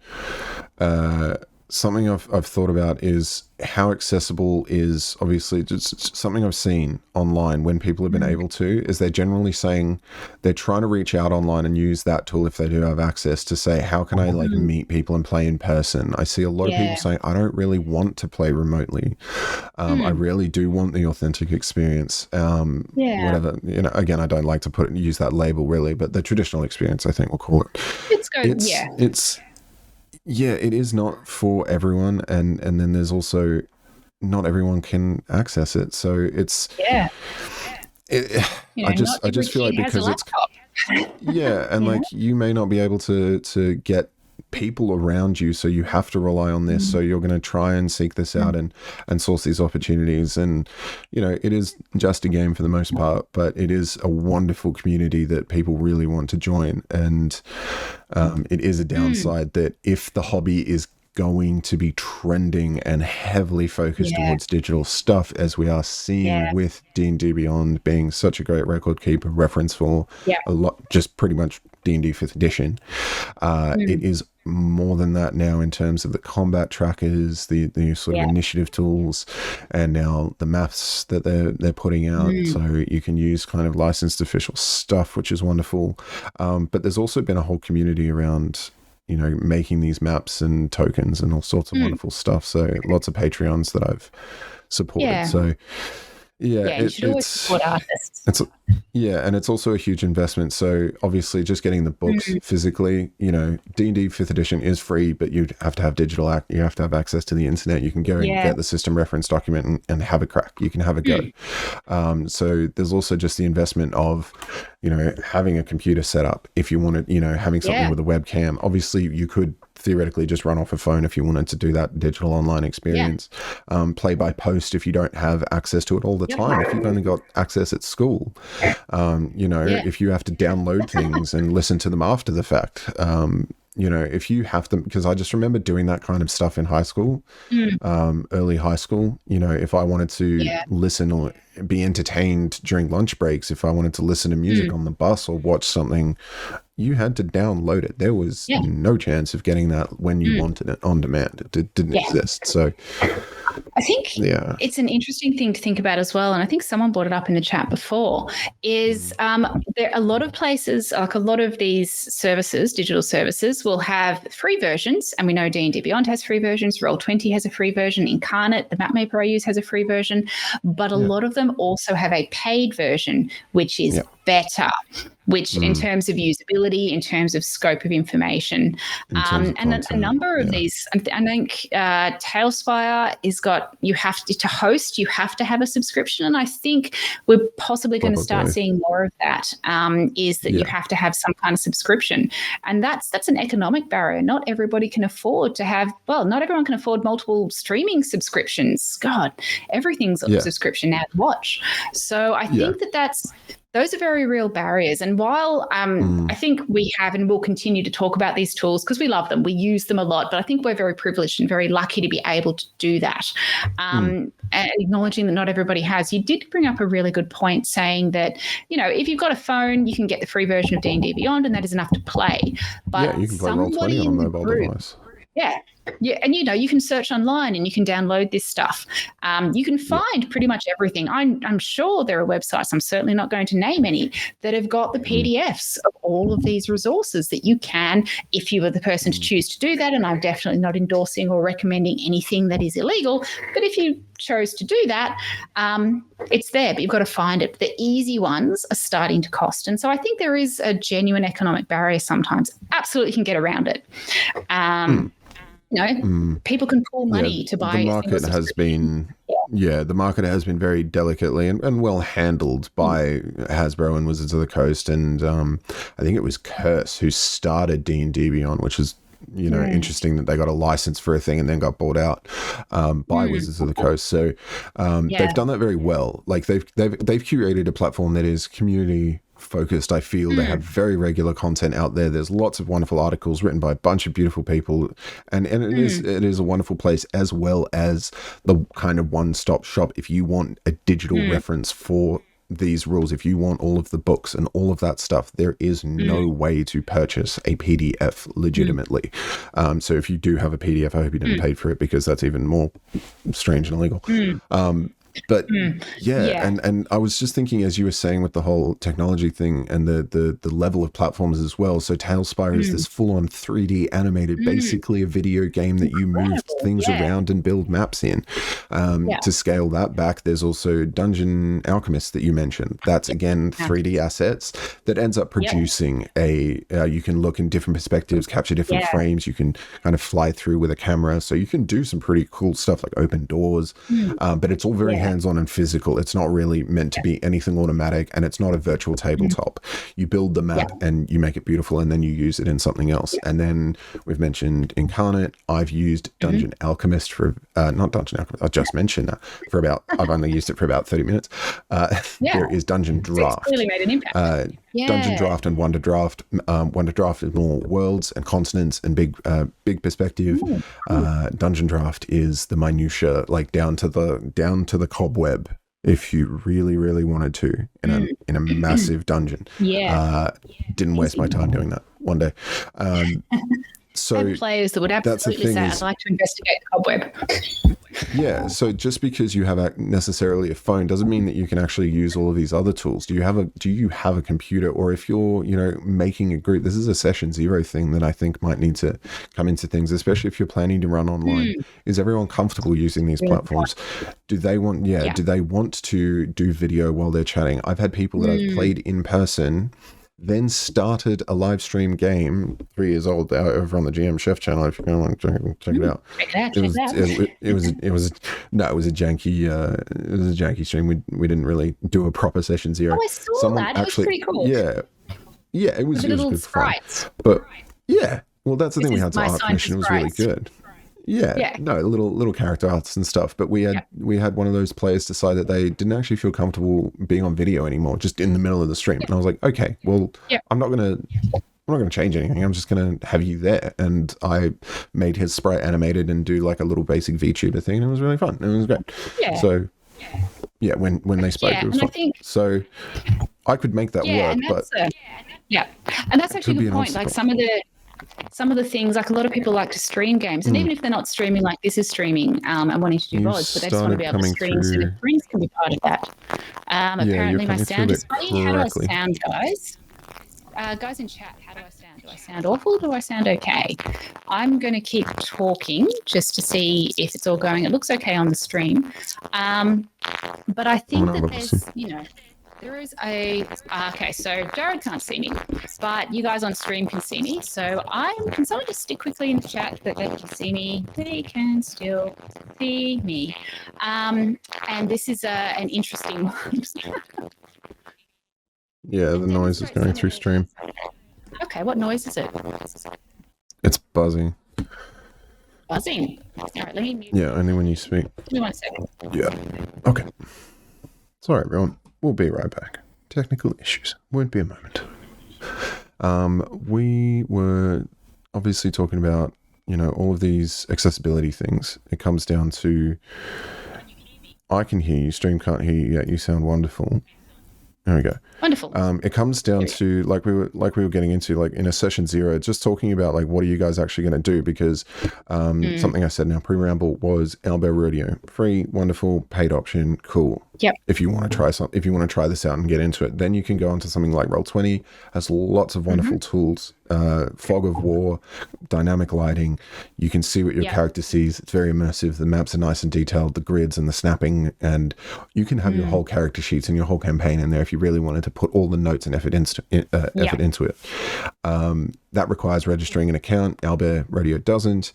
something I've thought about is how accessible is, obviously, just something I've seen online when people have been able to, is they're generally saying they're trying to reach out online and use that tool if they do have access to say, how can I like meet people and play in person? I see a lot of people saying, I don't really want to play remotely. I really do want the authentic experience. Whatever, you know, again, I don't like to use that label really, but the traditional experience, I think we'll call it. It's good. It is not for everyone, and then there's also not everyone can access it. So it's I just feel like because it's like you may not be able to get people around you, so you have to rely on this. So you're going to try and seek this out and source these opportunities. And, you know, it is just a game for the most part, but it is a wonderful community that people really want to join. And it is a downside that if the hobby is going to be trending and heavily focused towards digital stuff, as we are seeing with D&D Beyond being such a great record keeper reference for a lot, just pretty much D&D 5th edition. It is more than that now in terms of the combat trackers, the sort of initiative tools, and now the maps that they're putting out. So you can use kind of licensed official stuff, which is wonderful. But there's also been a whole community around, you know, making these maps and tokens and all sorts of wonderful stuff. So lots of Patreons that I've supported. So you should always support artists. And it's also a huge investment. So obviously just getting the books physically, you know, D&D 5th edition is free, but you have to have digital you have to have access to the internet. You can go and get the system reference document and have a crack. You can have a go. So there's also just the investment of, you know, having a computer set up if you wanted, you know, having something with a webcam. Obviously you could theoretically just run off a phone if you wanted to do that digital online experience. Play by post if you don't have access to it all the time. If you've only got access at school, you know, if you have to download things and listen to them after the fact, you know, if you have to, because I just remember doing that kind of stuff in high school, early high school, you know, if I wanted to listen or be entertained during lunch breaks, if I wanted to listen to music on the bus or watch something, you had to download it. There was no chance of getting that when you wanted it on demand. It didn't exist. So I think it's an interesting thing to think about as well. And I think someone brought it up in the chat before, is there a lot of places, like a lot of these services, digital services, will have free versions. And we know D&D Beyond has free versions. Roll20 has a free version. Incarnate, the mapmaker I use, has a free version. But a lot of them also have a paid version, which is better. which in terms of usability, in terms of scope of information, and a number of these, I think Tailspire is got, you have to host, you have to have a subscription. And I think we're possibly going to start seeing more of that, is that you have to have some kind of subscription. And that's an economic barrier. Not everybody can afford to have, not everyone can afford multiple streaming subscriptions. God, everything's a subscription now to watch. So I think those are very real barriers. And while I think we have and will continue to talk about these tools because we love them, we use them a lot, but I think we're very privileged and very lucky to be able to do that. And acknowledging that not everybody has. You did bring up a really good point saying that, if you've got a phone, you can get the free version of D&D Beyond and that is enough to play. But you can play Roll20 on a mobile device. Yeah, and you can search online and you can download this stuff. You can find pretty much everything. I'm sure there are websites, I'm certainly not going to name any, that have got the PDFs of all of these resources that you can, if you are the person to choose to do that, and I'm definitely not endorsing or recommending anything that is illegal, but if you chose to do that, it's there, but you've got to find it. The easy ones are starting to cost. And so I think there is a genuine economic barrier sometimes. Absolutely can get around it. People can pull money to buy. The market has been, the market has been very delicately and well handled by Hasbro and Wizards of the Coast, and I think it was Curse who started D&D Beyond, which is interesting that they got a license for a thing and then got bought out by Wizards of the Coast. So they've done that very well. Like they've curated a platform that is community focused. I feel they have very regular content out there. There's lots of wonderful articles written by a bunch of beautiful people, and it is a wonderful place, as well as the kind of one-stop shop if you want a digital reference for these rules. If you want all of the books and all of that stuff, there is no way to purchase a PDF legitimately. So if you do have a PDF, I hope you didn't pay for it, because that's even more strange and illegal. But and I was just thinking, as you were saying, with the whole technology thing and the level of platforms as well. So Tailspire is this full-on 3D animated, basically a video game that you move things around and build maps in. To scale that back, there's also Dungeon Alchemist that you mentioned. That's again 3D assets that ends up producing you can look in different perspectives, capture different frames. You can kind of fly through with a camera, so you can do some pretty cool stuff like open doors. But it's all very hands-on and physical. It's not really meant to be anything automatic, and it's not a virtual tabletop. You build the map and you make it beautiful, and then you use it in something else. And then we've mentioned Incarnate. I've used Dungeon Alchemist for not Dungeon Alchemist, I just mentioned that I've only used it for about 30 minutes. There is Dungeon Draft. It's really made an impact. Dungeon Draft and Wonder Draft. Wonder Draft is more worlds and continents and big perspective. Dungeon Draft is the minutia, like down to the cobweb, if you really wanted to, in a massive dungeon. Didn't waste my time doing that one day. So players that would absolutely say, I'd like to investigate the cobweb. So just because you have necessarily a phone doesn't mean that you can actually use all of these other tools. Do you have a computer? Or if you're making a group, this is a session zero thing that I think might need to come into things, especially if you're planning to run online. Is everyone comfortable using these platforms? Do they want to do video while they're chatting? I've had people that I've played in person, then started a live stream game, 3 years old, over on the GM Chef channel. If you want to check it out, it was a janky stream. We didn't really do a proper session zero. I saw that. It was pretty cool. It was good sprites. Fun. But that's the thing. We had to art commission. It was really good. Little character arts and stuff. But we had one of those players decide that they didn't actually feel comfortable being on video anymore, just in the middle of the stream. And I was like, okay, well, I'm not gonna change anything. I'm just gonna have you there. And I made his sprite animated and do like a little basic VTuber thing, and it was really fun. It was great. So when they spoke, it was fun. So I could make that work, but and that's actually the point. Like some of the things, like a lot of people like to stream games, and even if they're not streaming like this is streaming and wanting to do VODs, but they just want to be able to stream, so the screens can be part of that. Apparently my sound is funny. How do I sound, guys? Guys in chat, how do I sound? Do I sound awful? Do I sound okay? I'm going to keep talking just to see if it's all going. It looks okay on the stream. But I think that there's, There is a okay. So Jared can't see me, but you guys on stream can see me. So can someone just stick quickly in the chat that they can see me? They can still see me. And this is an interesting one. Yeah, the noise is going through stream. Okay, what noise is it? It's buzzing. Buzzing. All right, let me mute. Yeah, only when you speak. Give me 1 second. Yeah. Okay. Sorry, everyone. We'll be right back. Technical issues. Won't be a moment. We were obviously talking about, all of these accessibility things. It comes down to, I can hear you, stream can't hear you yet. You sound wonderful. There we go. Wonderful. It comes down to like we were getting into, like in a session 0, just talking about like what are you guys actually going to do, because something I said in our pre-ramble was Owlbear Rodeo, free, wonderful, paid option, cool. Yep. If you want to try this out and get into it, then you can go onto something like Roll20. Has lots of wonderful tools, fog of war, dynamic lighting. You can see what your character sees. It's very immersive. The maps are nice and detailed, the grids and the snapping, and you can have your whole character sheets and your whole campaign in there if you really wanted to put all the notes and effort into it. That requires registering an account. Owlbear Rodeo doesn't.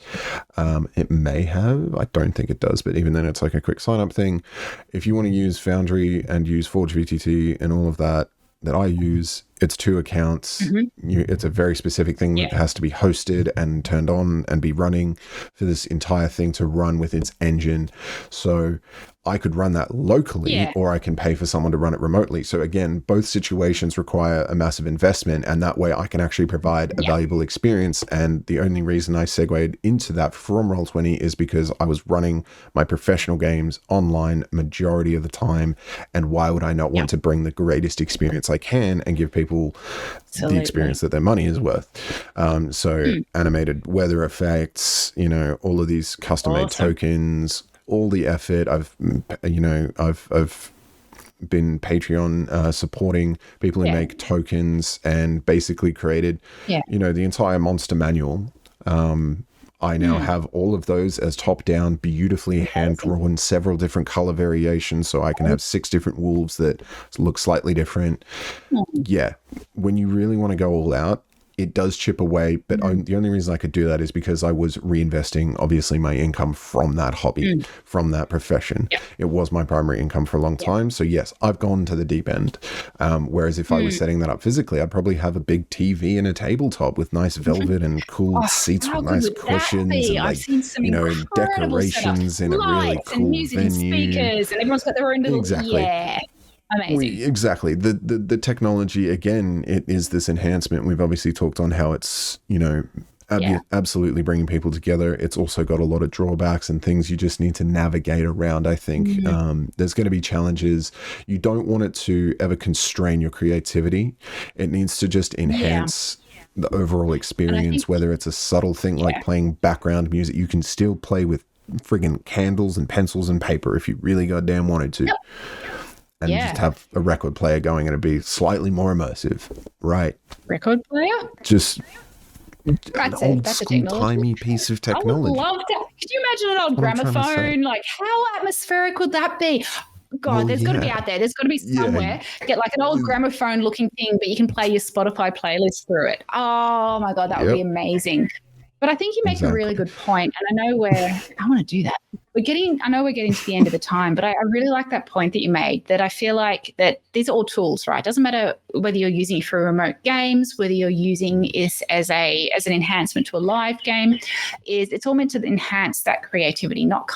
It may have. I don't think it does, but even then, it's like a quick sign-up thing. If you want to use Foundry and use Forge VTT and all of that I use, it's 2 accounts. It's a very specific thing that has to be hosted and turned on and be running for this entire thing to run with its engine. So I could run that locally, or I can pay for someone to run it remotely. So again, both situations require a massive investment, and that way I can actually provide a valuable experience. And the only reason I segued into that from Roll20 is because I was running my professional games online majority of the time, and why would I not want to bring the greatest experience I can and give people the experience that their money is worth? Animated weather effects, all of these custom-made tokens, all the effort. I've been Patreon supporting people who make tokens, and basically created the entire monster manual. I now have all of those as top-down, beautifully hand-drawn, several different color variations, so I can have 6 different wolves that look slightly different. Yeah, when you really want to go all out, it does chip away, but the only reason I could do that is because I was reinvesting, obviously, my income from that hobby, from that profession. It was my primary income for a long time. So yes, I've gone to the deep end. Whereas if I was setting that up physically, I'd probably have a big TV and a tabletop with nice velvet and cool seats with nice cushions and I've seen some decorations in a really cool music venue. And speakers, and everyone's got their own little amazing. Exactly. The technology, again, it is this enhancement. We've obviously talked on how it's, absolutely bringing people together. It's also got a lot of drawbacks and things you just need to navigate around, I think. There's going to be challenges. You don't want it to ever constrain your creativity. It needs to just enhance the overall experience, whether it's a subtle thing like playing background music. You can still play with friggin' candles and pencils and paper if you really goddamn wanted to. And just have a record player going, and it'd be slightly more immersive, right? Record player? Just an old school timey piece of technology. I would love that. Could you imagine an old gramophone? Like, how atmospheric would that be? God, there's got to be out there. There's got to be somewhere. Get like an old gramophone looking thing, but you can play your Spotify playlist through it. Oh my God, that would be amazing. But I think you make a really good point, and I know I want to do that. I know we're getting to the end of the time, but I really like that point that you made, that I feel like that these are all tools, right? It doesn't matter whether you're using it for remote games, whether you're using it as an enhancement to a live game. It's all meant to enhance that creativity, not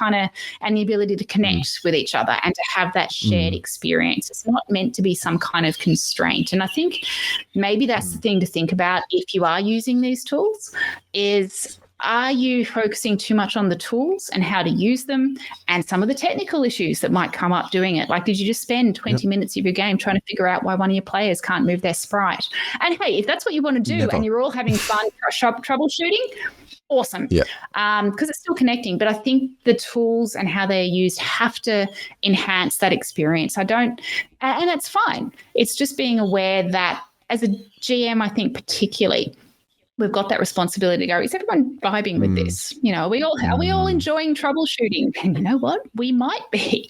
and the ability to connect with each other and to have that shared experience. It's not meant to be some kind of constraint. And I think maybe that's the thing to think about if you are using these tools is, are you focusing too much on the tools and how to use them and some of the technical issues that might come up doing it? Like, did you just spend 20 minutes of your game trying to figure out why one of your players can't move their sprite? And hey, if that's what you want to do and you're all having fun troubleshooting, awesome. Because it's still connecting. But I think the tools and how they're used have to enhance that experience. And that's fine. It's just being aware that as a GM, I think particularly, we've got that responsibility to go, is everyone vibing with this? Are we all enjoying troubleshooting? And you know what? We might be,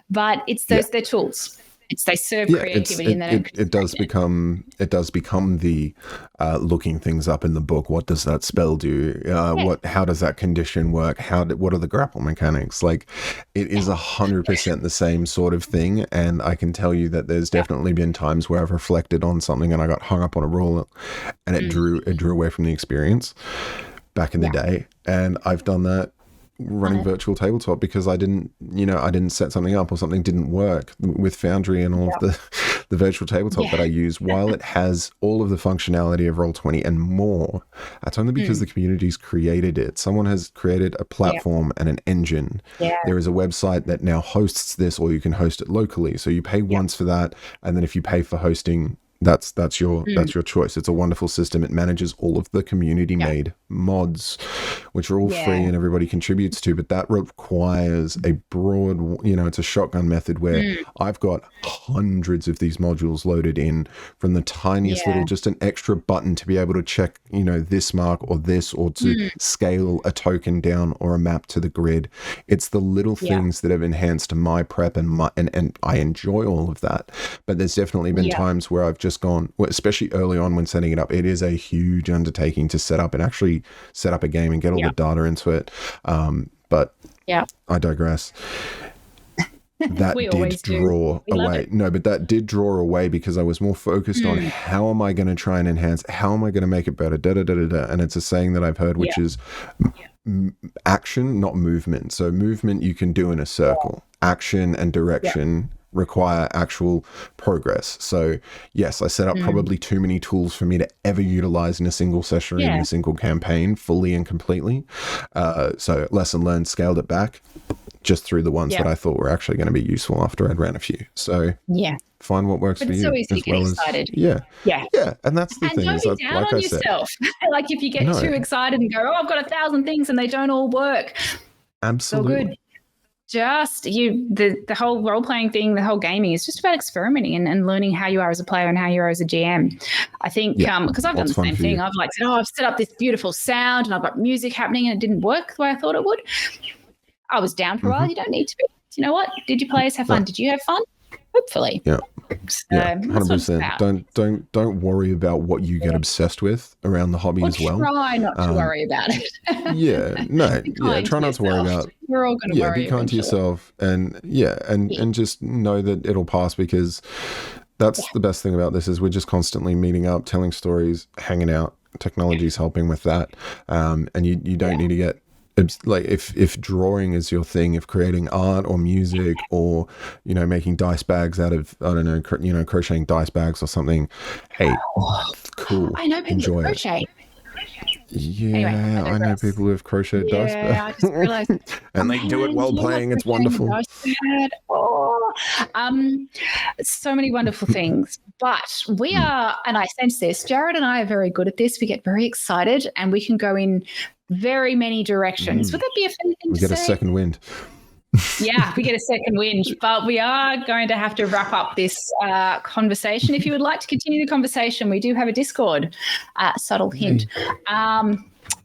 but it's they're tools. they serve Yeah, creativity and they don't it does become the looking things up in the book. What does that spell do? How does that condition work? What are the grapple mechanics? Like, it is 100% the same sort of thing. And I can tell you that there's definitely been times where I've reflected on something and I got hung up on a rule, and it drew away from the experience back in the day. And I've done that running virtual tabletop because I didn't set something up, or something didn't work with Foundry and all of the virtual tabletop that I use. While it has all of the functionality of Roll20 and more, that's only because the community's created it. Someone has created a platform and an engine. There is a website that now hosts this, or you can host it locally. So you pay once for that, and then if you pay for hosting, that's your choice. It's a wonderful system. It manages all of the community made mods, which are all free and everybody contributes to, but that requires a broad, it's a shotgun method where I've got hundreds of these modules loaded in, from the tiniest little, just an extra button to be able to check, this mark or this, or to scale a token down or a map to the grid. It's the little things that have enhanced my prep, and I enjoy all of that. But there's definitely been times where I've just gone, especially early on when setting it up, it is a huge undertaking to set up and actually set up a game and get all the data into it. But I digress. That did draw away. No, but that did draw away because I was more focused on how am I going to try and enhance, how am I going to make it better, And it's a saying that I've heard, which is action, not movement. So movement you can do in a circle. Action and direction require actual progress. So yes, I set up probably too many tools for me to ever utilize in a single session, in a single campaign, fully and completely. So lesson learned, scaled it back just through the ones that I thought were actually going to be useful after I'd ran a few. So find what works for you. It's so easy to get excited. And that's the thing. And don't be down on yourself. Like if you get too excited and go, oh, I've got 1,000 things and they don't all work. Absolutely. So good. Just the whole role-playing thing, the whole gaming is just about experimenting and learning how you are as a player and how you are as a GM. I think because I've done the same thing. I've said, I've set up this beautiful sound and I've got music happening and it didn't work the way I thought it would. I was down for a while. You don't need to be. You know what? Did your players have fun? Did you have fun? Hopefully. Yeah. 100%. Don't worry about what you get obsessed with around the hobby as well. Try not to worry about it. Try not to worry about. We're all going to worry. Be kind to yourself, and just know that it'll pass, because that's the best thing about this is we're just constantly meeting up, telling stories, hanging out. Technology's helping with that, and you don't need to get. Like if drawing is your thing, if creating art or music or making dice bags out of crocheting dice bags or something, hey, cool. I know people crochet. Yeah, anyway, I know people who have crocheted dice bags. I just realized, and they do it while playing. It's wonderful. So many wonderful things. But we are, and I sense this, Jared and I are very good at this. We get very excited and we can go in very many directions. Would that be a fun thing to say? We get a second wind. Yeah, we get a second wind, but we are going to have to wrap up this conversation. If you would like to continue the conversation, we do have a Discord. Subtle hint.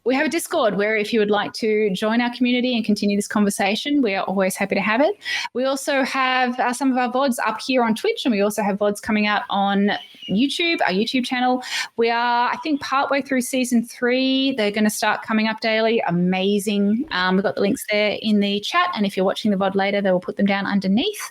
We have a Discord where if you would like to join our community and continue this conversation, we are always happy to have it. We also have some of our VODs up here on Twitch, and we also have VODs coming out on YouTube, our YouTube channel. We are, I think, partway through season 3. They're going to start coming up daily. Amazing. We've got the links there in the chat, and if you're watching the VOD later, they will put them down underneath.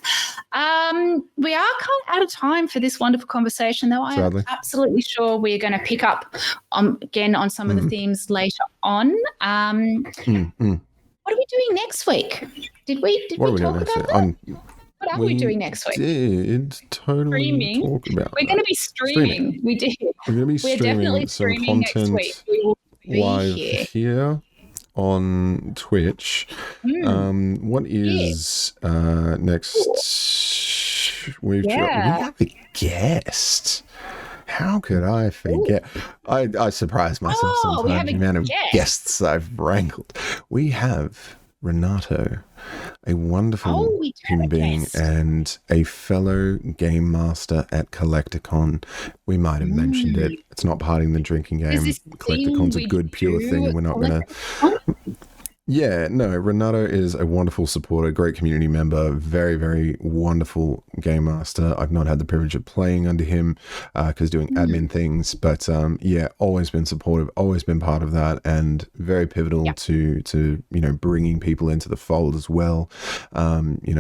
We are kind of out of time for this wonderful conversation, though. I'm absolutely sure we're going to pick up again on some of the themes later on. What are we doing next week? Did we talk about that? What are we doing next week? Did totally streaming. Talk about We're going to be streaming. We did. We're going to be streaming some content next week. We will be live here on Twitch. What is next? We have a guest. How could I forget? I surprise myself sometimes. The amount of guests I've wrangled. We have Renato, a wonderful human being and a fellow game master at Collecticon. We might have mentioned it. It's not parting the drinking game. Collecticon's a good, pure thing, and we're not going to... Yeah, no, Renato is a wonderful supporter, great community member, very, very wonderful game master. I've not had the privilege of playing under him because doing admin things, but yeah, always been supportive, always been part of that, and very pivotal to bringing people into the fold as well.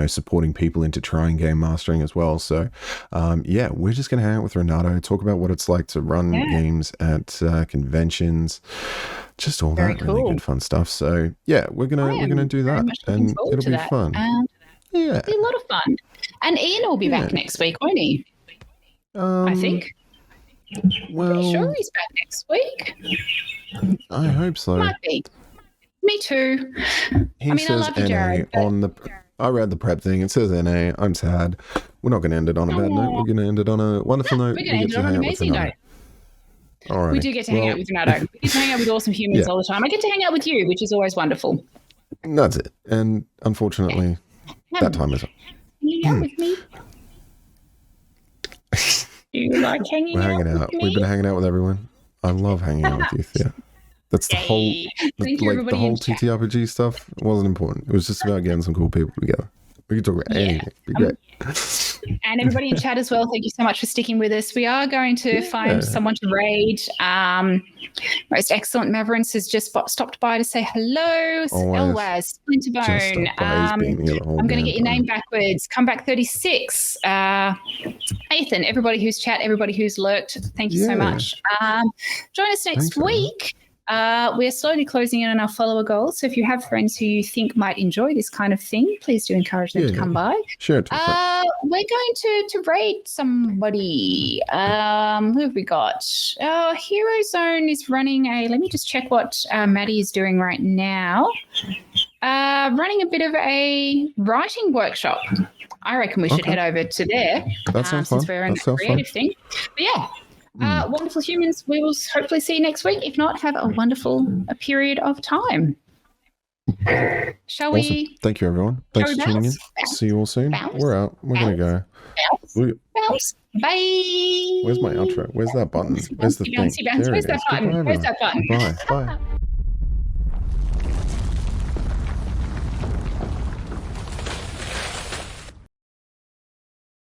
Supporting people into trying game mastering as well. So yeah, we're just gonna hang out with Renato, talk about what it's like to run games at conventions. Just all that really good fun stuff. So yeah, we're gonna do that, and it'll be fun. Yeah, it'll be a lot of fun. And Ian will be back next week, won't he? I think. Well, pretty sure he's back next week. I hope so. Might be. Me too. He says I love you, Jared, on the. I read the prep thing. It says NA. I'm sad. We're not going to end it on a bad note. We're going to end it on a wonderful note. We're going to end it on an amazing note. Alrighty. We do get to hang out with Renato. We get to hang out with awesome humans all the time. I get to hang out with you, which is always wonderful. That's it. And unfortunately, that time is up. Hang out with me. You like hanging We're out hanging out. with me? We've been hanging out with everyone. I love hanging out with you, Thea. That's the whole, the whole TTRPG stuff wasn't important. It was just about getting some cool people together. We could talk about anything. It'd be great. And everybody in chat as well, thank you so much for sticking with us. We are going to find someone to raid. Most Excellent Mavericks has just stopped by to say hello. Elwaz, Splinterbone. I'm going to get your name backwards. Comeback 36. Nathan, everybody who's chat, everybody who's lurked, thank you so much. Join us next week. We're slowly closing in on our follower goals. So if you have friends who you think might enjoy this kind of thing, please do encourage them to come by. Sure. We're going to raid somebody. Who have we got? Hero Zone is running let me just check what Maddie is doing right now. Running a bit of a writing workshop. I reckon we should head over to there. That sounds fun. Since we're in the creative thing. But yeah. Wonderful humans. We will hopefully see you next week. If not, have a wonderful period of time. Shall we? Thank you, everyone. Thanks for tuning in. See you all soon. We're out. We're going to go. Bounce. Bye. Where's my outro? Where's that button? Where's the thing? Where's that button? Bye. Bye.